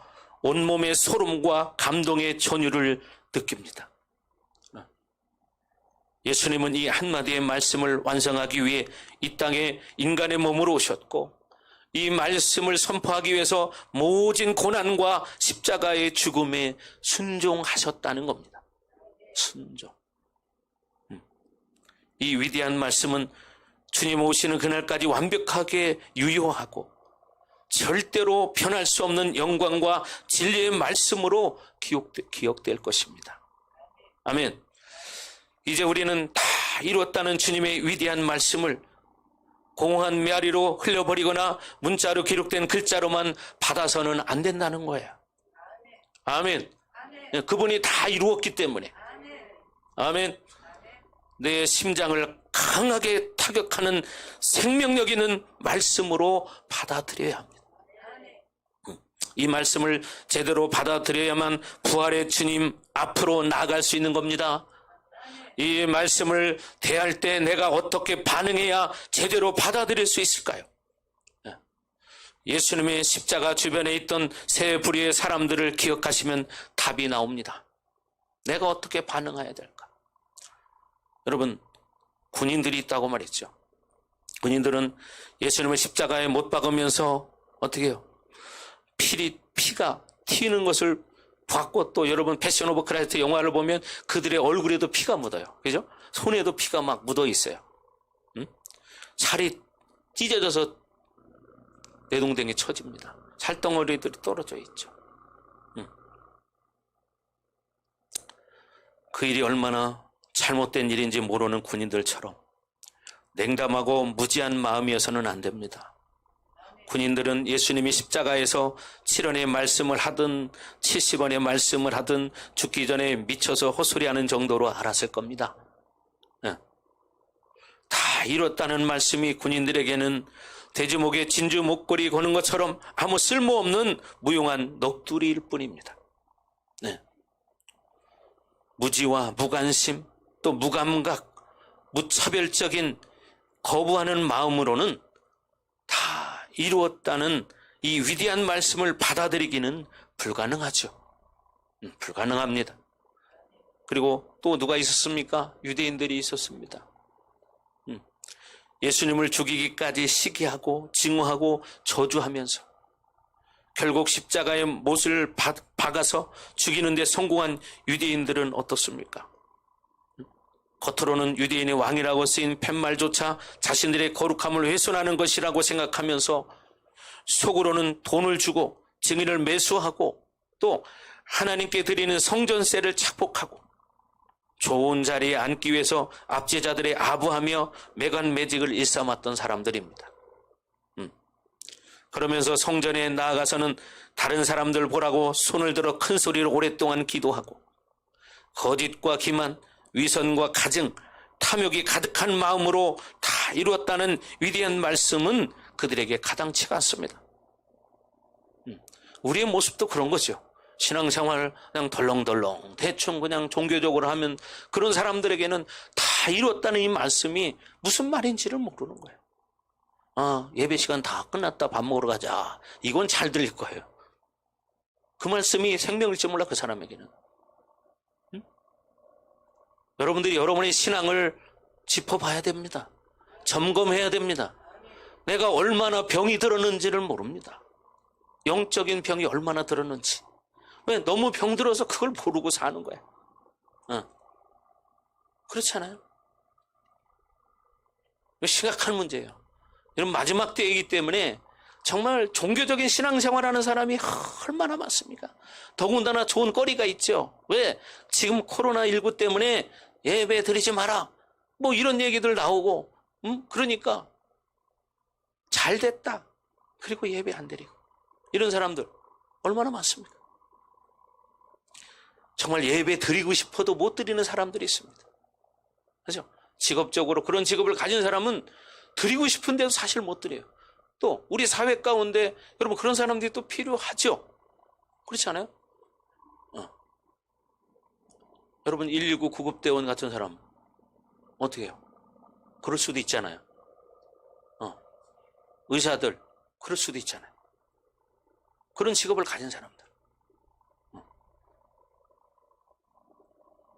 Speaker 1: 온몸의 소름과 감동의 전율을 느낍니다. 예수님은 이 한마디의 말씀을 완성하기 위해 이 땅에 인간의 몸으로 오셨고 이 말씀을 선포하기 위해서 모진 고난과 십자가의 죽음에 순종하셨다는 겁니다. 순종. 이 위대한 말씀은 주님 오시는 그날까지 완벽하게 유효하고 절대로 변할 수 없는 영광과 진리의 말씀으로 기억될 것입니다. 아멘. 이제 우리는 다 이루었다는 주님의 위대한 말씀을 공허한 메아리로 흘려버리거나 문자로 기록된 글자로만 받아서는 안 된다는 거예요. 아멘. 그분이 다 이루었기 때문에. 아멘. 내 심장을 강하게 타격하는 생명력 있는 말씀으로 받아들여야 합니다. 이 말씀을 제대로 받아들여야만 부활의 주님 앞으로 나아갈 수 있는 겁니다. 이 말씀을 대할 때 내가 어떻게 반응해야 제대로 받아들일 수 있을까요? 예수님의 십자가 주변에 있던 세 부류의 사람들을 기억하시면 답이 나옵니다. 내가 어떻게 반응해야 될까? 여러분, 군인들이 있다고 말했죠. 군인들은 예수님을 십자가에 못 박으면서 어떻게 해요? 피가 튀는 것을 봤고 또 여러분 패션 오브 크라이스트 영화를 보면 그들의 얼굴에도 피가 묻어요. 그죠? 손에도 피가 막 묻어 있어요. 살이 찢어져서 내동댕이 쳐집니다. 살덩어리들이 떨어져 있죠. 그 일이 얼마나 잘못된 일인지 모르는 군인들처럼 냉담하고 무지한 마음이어서는 안 됩니다. 군인들은 예수님이 십자가에서 7원의 말씀을 하든 70원의 말씀을 하든 죽기 전에 미쳐서 헛소리하는 정도로 알았을 겁니다. 다 이뤘다는 말씀이 군인들에게는 돼지목에 진주 목걸이 거는 것처럼 아무 쓸모없는 무용한 넋두리일 뿐입니다. 무지와 무관심, 또 무감각, 무차별적인 거부하는 마음으로는 다 이루었다는 이 위대한 말씀을 받아들이기는 불가능하죠. 불가능합니다. 그리고 또 누가 있었습니까? 유대인들이 있었습니다. 예수님을 죽이기까지 시기하고 징후하고 저주하면서 결국 십자가에 못을 박아서 죽이는 데 성공한 유대인들은 어떻습니까? 겉으로는 유대인의 왕이라고 쓰인 팻말조차 자신들의 거룩함을 훼손하는 것이라고 생각하면서 속으로는 돈을 주고 증인을 매수하고 또 하나님께 드리는 성전세를 착복하고 좋은 자리에 앉기 위해서 압제자들의 아부하며 매간매직을 일삼았던 사람들입니다. 그러면서 성전에 나아가서는 다른 사람들 보라고 손을 들어 큰 소리로 오랫동안 기도하고 거짓과 기만, 위선과 가증, 탐욕이 가득한 마음으로 다 이루었다는 위대한 말씀은 그들에게 가당치가 않습니다. 우리의 모습도 그런 거죠. 신앙생활 그냥 덜렁덜렁 대충 그냥 종교적으로 하면 그런 사람들에게는 다 이루었다는 이 말씀이 무슨 말인지를 모르는 거예요. 예배 시간 다 끝났다, 밥 먹으러 가자. 이건 잘 들릴 거예요. 그 말씀이 생명일지 몰라, 그 사람에게는. 여러분들이 여러분의 신앙을 짚어봐야 됩니다. 점검해야 됩니다. 내가 얼마나 병이 들었는지를 모릅니다. 영적인 병이 얼마나 들었는지. 왜? 너무 병들어서 그걸 모르고 사는 거야. 그렇지 않아요? 심각한 문제예요. 이런 마지막 때이기 때문에 정말 종교적인 신앙생활하는 사람이 얼마나 많습니까? 더군다나 좋은 거리가 있죠. 왜? 지금 코로나19 때문에 예배 드리지 마라, 뭐 이런 얘기들 나오고, 그러니까 잘 됐다, 그리고 예배 안 드리고, 이런 사람들 얼마나 많습니까? 정말 예배 드리고 싶어도 못 드리는 사람들이 있습니다. 그렇죠? 직업적으로 그런 직업을 가진 사람은 드리고 싶은데도 사실 못 드려요. 또 우리 사회 가운데 여러분 그런 사람들이 또 필요하죠. 그렇지 않아요? 여러분 119 구급대원 같은 사람 어떻게 해요? 그럴 수도 있잖아요. 의사들 그럴 수도 있잖아요. 그런 직업을 가진 사람들.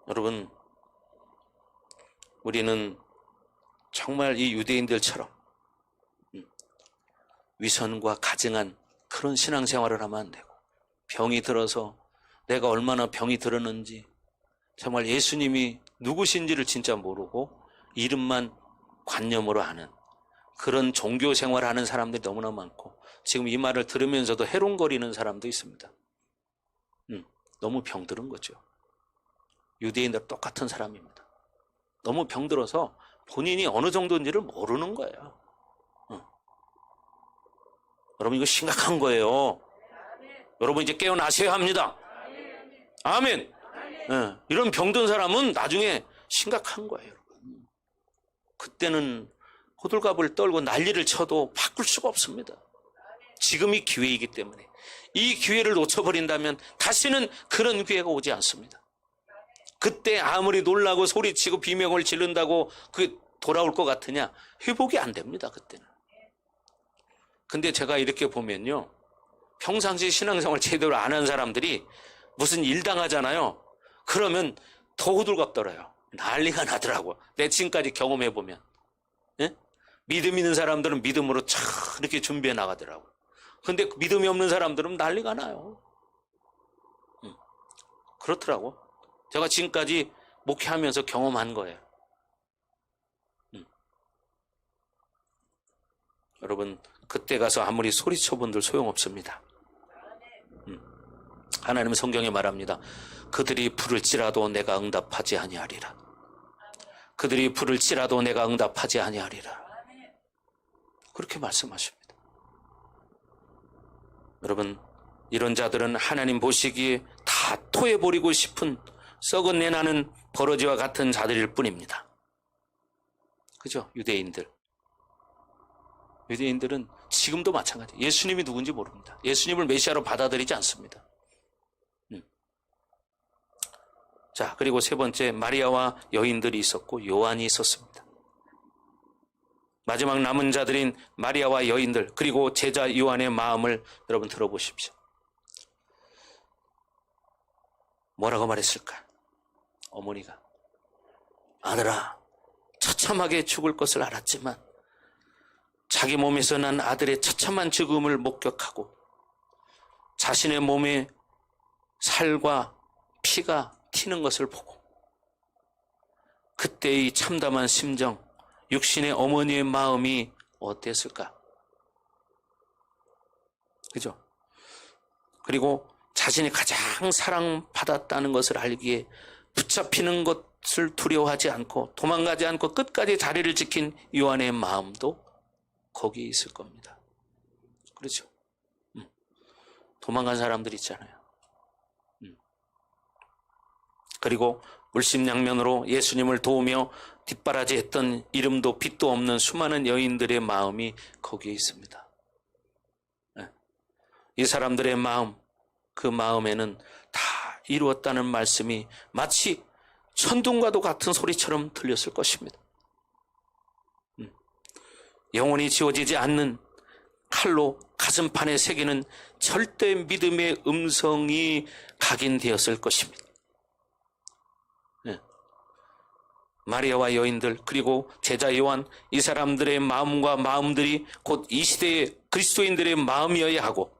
Speaker 1: 여러분, 우리는 정말 이 유대인들처럼 위선과 가증한 그런 신앙생활을 하면 안 되고, 병이 들어서 내가 얼마나 병이 들었는지, 정말 예수님이 누구신지를 진짜 모르고 이름만 관념으로 아는 그런 종교생활을 하는 사람들이 너무나 많고, 지금 이 말을 들으면서도 해롱거리는 사람도 있습니다. 너무 병들은 거죠. 유대인들 똑같은 사람입니다. 너무 병들어서 본인이 어느 정도인지를 모르는 거예요. 여러분 이거 심각한 거예요. 여러분 이제 깨어나셔야 합니다. 아멘. 이런 병든 사람은 나중에 심각한 거예요. 그때는 호들갑을 떨고 난리를 쳐도 바꿀 수가 없습니다. 지금이 기회이기 때문에. 이 기회를 놓쳐버린다면 다시는 그런 기회가 오지 않습니다. 그때 아무리 놀라고 소리치고 비명을 지른다고 그게 돌아올 것 같으냐? 회복이 안 됩니다, 그때는. 근데 제가 이렇게 보면요, 평상시 신앙생활 제대로 안 한 사람들이 무슨 일 당하잖아요. 그러면 더 호들갑 떨어요. 난리가 나더라고. 내 지금까지 경험해보면. 예? 믿음 있는 사람들은 믿음으로 참 이렇게 준비해 나가더라고. 근데 믿음이 없는 사람들은 난리가 나요. 그렇더라고. 제가 지금까지 목회하면서 경험한 거예요. 여러분, 그때 가서 아무리 소리쳐본들 소용없습니다. 하나님은 성경에 말합니다. 그들이 부를지라도 내가 응답하지 아니하리라. 그들이 부를지라도 내가 응답하지 아니하리라. 그렇게 말씀하십니다. 여러분, 이런 자들은 하나님 보시기에 다 토해버리고 싶은 썩은 내나는 버러지와 같은 자들일 뿐입니다. 그죠? 유대인들은 지금도 마찬가지. 예수님이 누군지 모릅니다. 예수님을 메시아로 받아들이지 않습니다. 자, 그리고 세 번째, 마리아와 여인들이 있었고 요한이 있었습니다. 마지막 남은 자들인 마리아와 여인들, 그리고 제자 요한의 마음을 여러분 들어보십시오. 뭐라고 말했을까? 어머니가, 아들아, 처참하게 죽을 것을 알았지만 자기 몸에서 난 아들의 처참한 죽음을 목격하고 자신의 몸에 살과 피가 튀는 것을 보고 그때의 참담한 심정, 육신의 어머니의 마음이 어땠을까? 그죠? 그리고 자신이 가장 사랑받았다는 것을 알기에 붙잡히는 것을 두려워하지 않고 도망가지 않고 끝까지 자리를 지킨 요한의 마음도 거기에 있을 겁니다. 그렇죠? 도망간 사람들 있잖아요. 그리고 물심양면으로 예수님을 도우며 뒷바라지했던 이름도 빛도 없는 수많은 여인들의 마음이 거기에 있습니다. 이 사람들의 마음, 그 마음에는 다 이루었다는 말씀이 마치 천둥과도 같은 소리처럼 들렸을 것입니다. 영원히 지워지지 않는 칼로 가슴판에 새기는 절대 믿음의 음성이 각인되었을 것입니다. 마리아와 여인들, 그리고 제자 요한, 이 사람들의 마음과 마음들이 곧 이 시대의 그리스도인들의 마음이어야 하고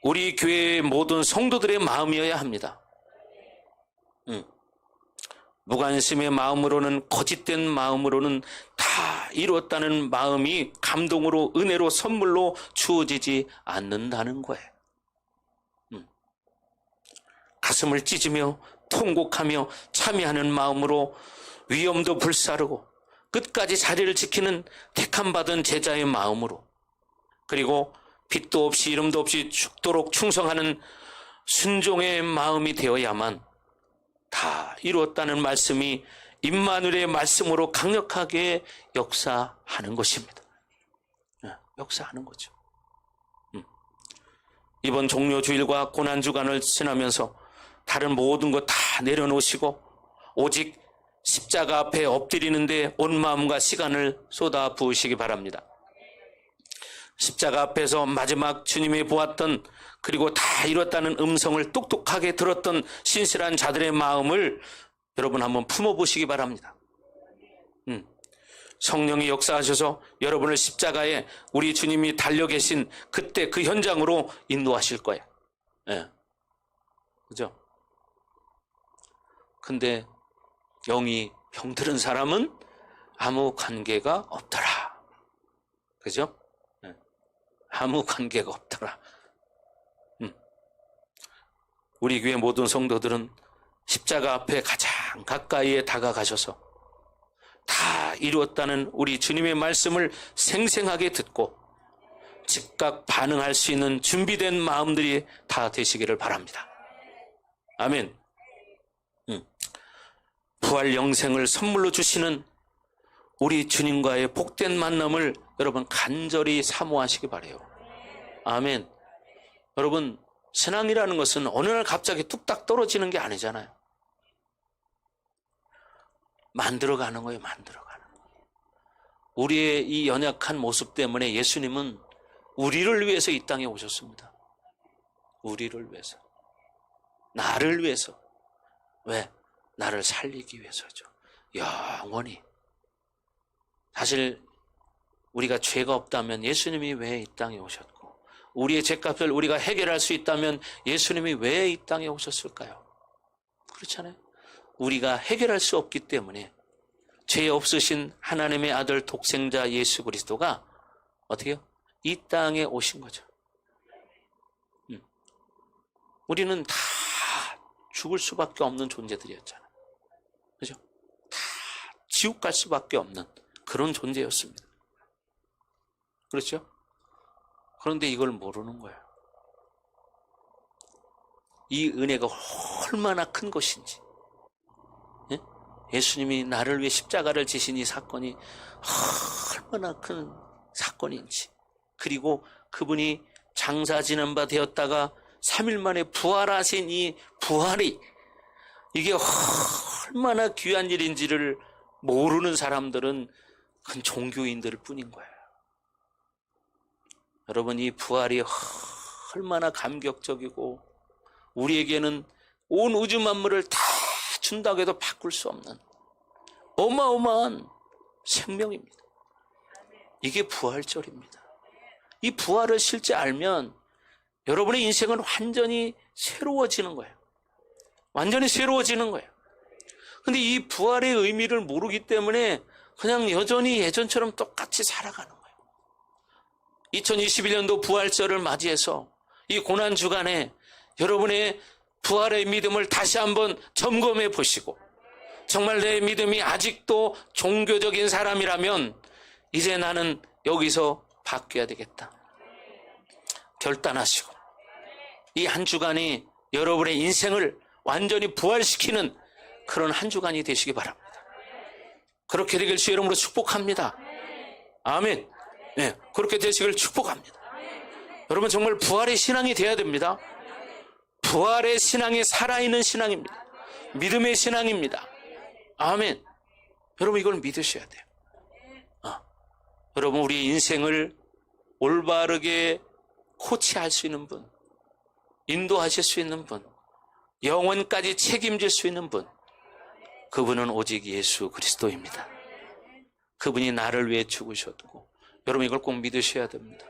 Speaker 1: 우리 교회의 모든 성도들의 마음이어야 합니다. 무관심의 마음으로는, 거짓된 마음으로는 다 이루었다는 마음이 감동으로, 은혜로, 선물로 주어지지 않는다는 거예요. 가슴을 찢으며 통곡하며 참여하는 마음으로 위험도 불사르고 끝까지 자리를 지키는 택함받은 제자의 마음으로, 그리고 빛도 없이 이름도 없이 죽도록 충성하는 순종의 마음이 되어야만 다 이루었다는 말씀이 임마누엘의 말씀으로 강력하게 역사하는 것입니다. 역사하는 거죠. 이번 종료주일과 고난주간을 지나면서 다른 모든 것 다 내려놓으시고 오직 십자가 앞에 엎드리는데 온 마음과 시간을 쏟아 부으시기 바랍니다. 십자가 앞에서 마지막 주님이 보았던, 그리고 다 이뤘다는 음성을 똑똑하게 들었던 신실한 자들의 마음을 여러분 한번 품어보시기 바랍니다. 성령이 역사하셔서 여러분을 십자가에 우리 주님이 달려 계신 그때 그 현장으로 인도하실 거예요. 그죠? 근데 영이 병들은 사람은 아무 관계가 없더라. 그죠? 아무 관계가 없더라. 우리 교회 모든 성도들은 십자가 앞에 가장 가까이에 다가가셔서 다 이루었다는 우리 주님의 말씀을 생생하게 듣고 즉각 반응할 수 있는 준비된 마음들이 다 되시기를 바랍니다. 아멘. 부활 영생을 선물로 주시는 우리 주님과의 복된 만남을 여러분 간절히 사모하시기 바라요. 아멘. 여러분, 신앙이라는 것은 어느 날 갑자기 뚝딱 떨어지는 게 아니잖아요. 만들어가는 거예요. 만들어가는 거예요. 우리의 이 연약한 모습 때문에 예수님은 우리를 위해서 이 땅에 오셨습니다. 우리를 위해서. 나를 위해서. 왜? 나를 살리기 위해서죠. 영원히. 사실 우리가 죄가 없다면 예수님이 왜 이 땅에 오셨고, 우리의 죄값을 우리가 해결할 수 있다면 예수님이 왜 이 땅에 오셨을까요? 그렇잖아요. 우리가 해결할 수 없기 때문에 죄 없으신 하나님의 아들 독생자 예수 그리스도가 어떻게 해요? 이 땅에 오신 거죠. 우리는 다 죽을 수밖에 없는 존재들이었잖아요. 그죠? 다 지옥 갈 수밖에 없는 그런 존재였습니다. 그렇죠? 그런데 이걸 모르는 거예요. 이 은혜가 얼마나 큰 것인지. 예? 예수님이 나를 위해 십자가를 지신 이 사건이 얼마나 큰 사건인지, 그리고 그분이 장사 지낸 바 되었다가 3일 만에 부활하신 이 부활이 이게 얼마나 귀한 일인지를 모르는 사람들은 그 종교인들 뿐인 거예요. 여러분, 이 부활이 얼마나 감격적이고 우리에게는 온 우주 만물을 다 준다고 해도 바꿀 수 없는 어마어마한 생명입니다. 이게 부활절입니다. 이 부활을 실제 알면 여러분의 인생은 완전히 새로워지는 거예요. 완전히 새로워지는 거예요. 근데 이 부활의 의미를 모르기 때문에 그냥 여전히 예전처럼 똑같이 살아가는 거예요. 2021년도 부활절을 맞이해서 이 고난주간에 여러분의 부활의 믿음을 다시 한번 점검해 보시고, 정말 내 믿음이 아직도 종교적인 사람이라면 이제 나는 여기서 바뀌어야 되겠다 결단하시고, 이 한 주간이 여러분의 인생을 완전히 부활시키는 그런 한 주간이 되시기 바랍니다. 그렇게 되길 주의 이름으로 축복합니다. 아멘. 네, 그렇게 되시길 축복합니다. 여러분, 정말 부활의 신앙이 돼야 됩니다. 부활의 신앙이 살아있는 신앙입니다. 믿음의 신앙입니다. 아멘. 여러분, 이걸 믿으셔야 돼요. 여러분, 우리 인생을 올바르게 코치할 수 있는 분, 인도하실 수 있는 분, 영원까지 책임질 수 있는 분, 그분은 오직 예수 그리스도입니다. 그분이 나를 위해 죽으셨고, 여러분 이걸 꼭 믿으셔야 됩니다.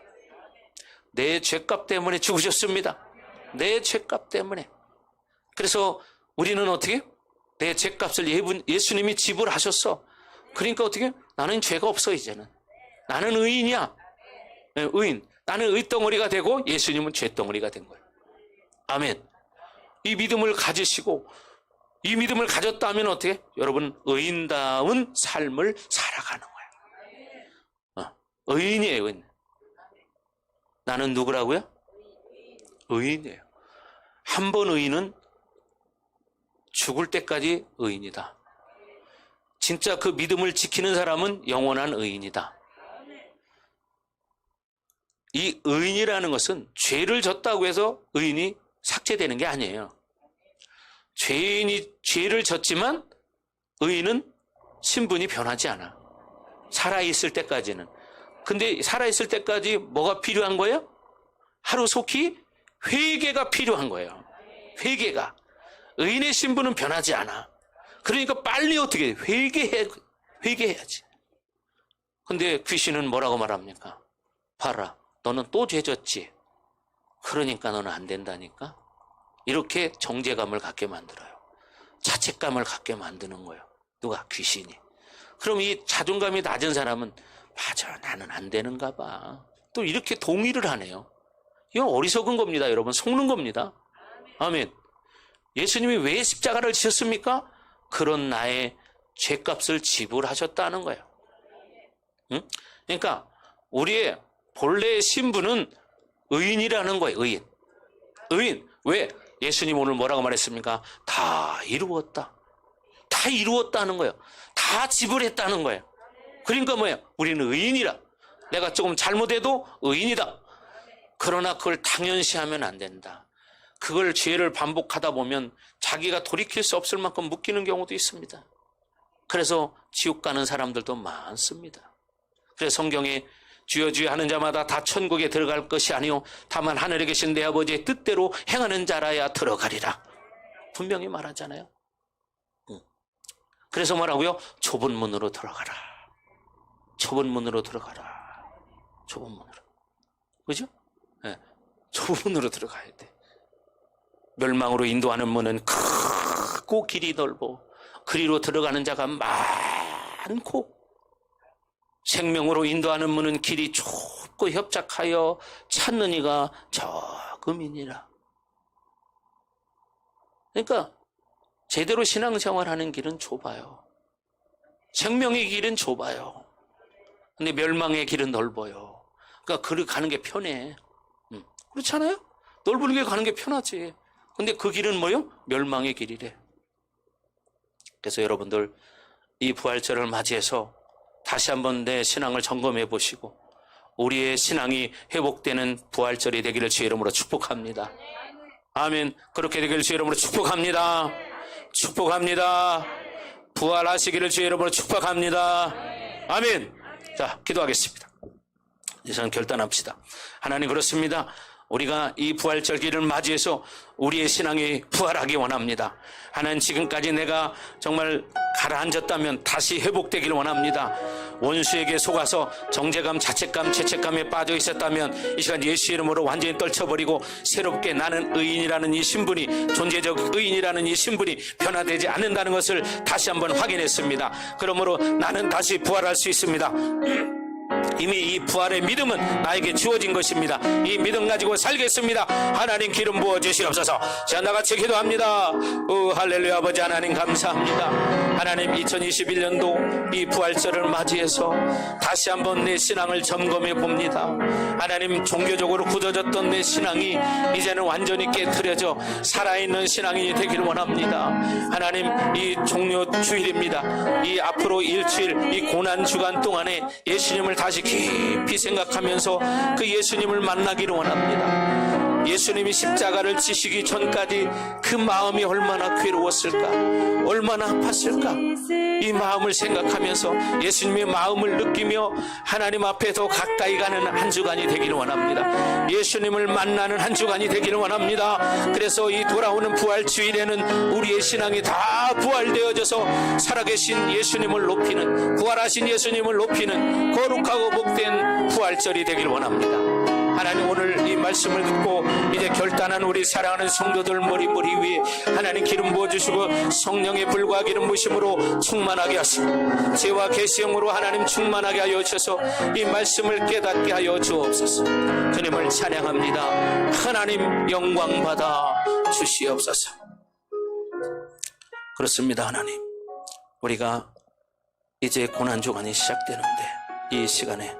Speaker 1: 내 죄값 때문에 죽으셨습니다. 내 죄값 때문에. 그래서 우리는 어떻게? 내 죄값을 예수님이 지불하셨어. 그러니까 어떻게? 나는 죄가 없어. 이제는 나는 의인이야. 의인. 나는 의덩어리가 되고 예수님은 죄덩어리가 된 거예요. 아멘. 이 믿음을 가지시고, 이 믿음을 가졌다면 어떻게? 여러분, 의인다운 삶을 살아가는 거예요. 의인이에요, 의인. 나는 누구라고요? 의인이에요. 한 번 의인은 죽을 때까지 의인이다. 진짜 그 믿음을 지키는 사람은 영원한 의인이다. 이 의인이라는 것은 죄를 졌다고 해서 의인이 삭제되는 게 아니에요. 죄인이 죄를 졌지만 의인은 신분이 변하지 않아. 살아있을 때까지는. 근데 살아있을 때까지 뭐가 필요한 거예요? 하루속히 회개가 필요한 거예요. 회개가. 의인의 신분은 변하지 않아. 그러니까 빨리 어떻게 회개해야지. 근데 귀신은 뭐라고 말합니까? 봐라, 너는 또 죄졌지. 그러니까 너는 안 된다니까. 이렇게 정죄감을 갖게 만들어요. 자책감을 갖게 만드는 거예요. 누가? 귀신이. 그럼 이 자존감이 낮은 사람은 맞아, 나는 안 되는가 봐. 또 이렇게 동의를 하네요. 이건 어리석은 겁니다, 여러분. 속는 겁니다. 아멘. 예수님이 왜 십자가를 지셨습니까? 그런 나의 죄값을 지불하셨다는 거예요. 응? 그러니까 우리의 본래의 신분은 의인이라는 거예요. 의인. 의인. 왜? 예수님 오늘 뭐라고 말했습니까? 다 이루었다. 다 이루었다는 거예요. 다 지불했다는 거예요. 그러니까 뭐예요? 우리는 의인이라. 내가 조금 잘못해도 의인이다. 그러나 그걸 당연시하면 안 된다. 그걸 죄를 반복하다 보면 자기가 돌이킬 수 없을 만큼 묶이는 경우도 있습니다. 그래서 지옥 가는 사람들도 많습니다. 그래서 성경에 주여 주여 하는 자마다 다 천국에 들어갈 것이 아니요 다만 하늘에 계신 내 아버지의 뜻대로 행하는 자라야 들어가리라. 분명히 말하잖아요. 그래서 뭐라고요? 좁은 문으로 들어가라. 좁은 문으로 들어가라. 좁은 문으로. 그죠? 네. 좁은 문으로 들어가야 돼. 멸망으로 인도하는 문은 크고 길이 넓어 그리로 들어가는 자가 많고, 생명으로 인도하는 문은 길이 좁아 찾고 협작하여 찾는 이가 적음이니라. 그러니까 제대로 신앙생활하는 길은 좁아요. 생명의 길은 좁아요. 근데 멸망의 길은 넓어요. 그러니까 그를 가는 게 편해. 그렇잖아요? 넓은 길 가는 게 편하지. 근데 그 길은 뭐요? 멸망의 길이래. 그래서 여러분들 이 부활절을 맞이해서 다시 한번 내 신앙을 점검해 보시고 우리의 신앙이 회복되는 부활절이 되기를 주의 이름으로 축복합니다. 아멘. 그렇게 되기를 주의 이름으로 축복합니다. 축복합니다. 부활하시기를 주의 이름으로 축복합니다. 아멘. 자, 기도하겠습니다. 이제 결단합시다. 하나님, 그렇습니다. 우리가 이 부활절 길을 맞이해서 우리의 신앙이 부활하기 원합니다. 하나님, 지금까지 내가 정말 가라앉았다면 다시 회복되기를 원합니다. 원수에게 속아서 정죄감, 자책감, 죄책감에 빠져 있었다면 이 시간 예수 이름으로 완전히 떨쳐버리고 새롭게 나는 의인이라는 이 신분이, 존재적 의인이라는 이 신분이 변화되지 않는다는 것을 다시 한번 확인했습니다. 그러므로 나는 다시 부활할 수 있습니다. 이미 이 부활의 믿음은 나에게 주어진 것입니다. 이 믿음 가지고 살겠습니다. 하나님, 기름 부어 주시옵소서. 자, 나같이 기도합니다. 할렐루야. 아버지 하나님, 감사합니다. 하나님, 2021년도 이 부활절을 맞이해서 다시 한번 내 신앙을 점검해 봅니다. 하나님, 종교적으로 굳어졌던 내 신앙이 이제는 완전히 깨트려져 살아있는 신앙이 되기를 원합니다. 하나님, 이 종료 주일입니다. 이 앞으로 일주일 이 고난 주간 동안에 예수님을 다시 깊이 생각하면서 그 예수님을 만나기를 원합니다. 예수님이 십자가를 지시기 전까지 그 마음이 얼마나 괴로웠을까, 얼마나 아팠을까. 이 마음을 생각하면서 예수님의 마음을 느끼며 하나님 앞에 더 가까이 가는 한 주간이 되기를 원합니다. 예수님을 만나는 한 주간이 되기를 원합니다. 그래서 이 돌아오는 부활주일에는 우리의 신앙이 다 부활되어져서 살아계신 예수님을 높이는, 부활하신 예수님을 높이는 거룩하고 복된 부활절이 되기를 원합니다. 하나님, 오늘 이 말씀을 듣고 이제 결단한 우리 사랑하는 성도들 머리 위에 하나님 기름 부어주시고 성령의 불과 기름 부으심으로 충만하게 하시고 죄와 계시형으로 하나님 충만하게 하여 주셔서 이 말씀을 깨닫게 하여 주옵소서. 주님을 찬양합니다. 하나님, 영광 받아 주시옵소서. 그렇습니다. 하나님, 우리가 이제 고난주간이 시작되는데 이 시간에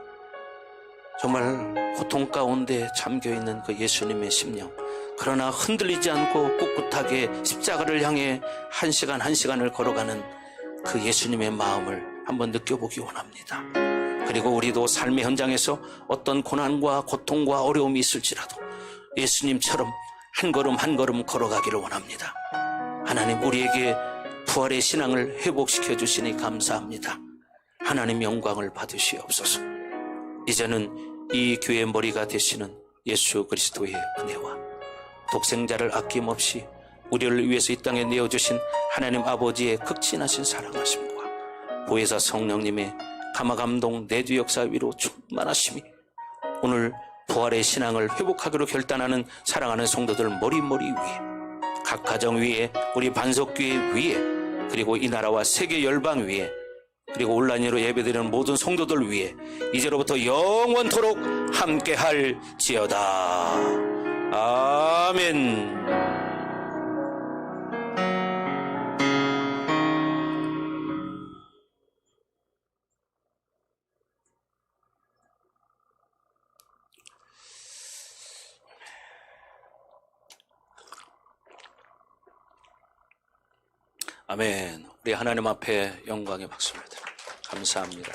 Speaker 1: 정말 고통 가운데 잠겨있는 그 예수님의 심령, 그러나 흔들리지 않고 꿋꿋하게 십자가를 향해 한 시간 한 시간을 걸어가는 그 예수님의 마음을 한번 느껴보기 원합니다. 그리고 우리도 삶의 현장에서 어떤 고난과 고통과 어려움이 있을지라도 예수님처럼 한 걸음 한 걸음 걸어가기를 원합니다. 하나님, 우리에게 부활의 신앙을 회복시켜 주시니 감사합니다. 하나님, 영광을 받으시옵소서. 이제는 이 교회의 머리가 되시는 예수 그리스도의 은혜와 독생자를 아낌없이 우리를 위해서 이 땅에 내어주신 하나님 아버지의 극진하신 사랑하심과 보혜사 성령님의 감화감동 내주 역사 위로 충만하심이 오늘 부활의 신앙을 회복하기로 결단하는 사랑하는 성도들 머리 위에, 각 가정 위에, 우리 반석교회 위에, 그리고 이 나라와 세계 열방 위에, 그리고 온라인으로 예배드리는 모든 성도들 위해 이제로부터 영원토록 함께 할지어다. 아멘. 아멘. 우리 하나님 앞에 영광의 박수를 드립니다. 감사합니다.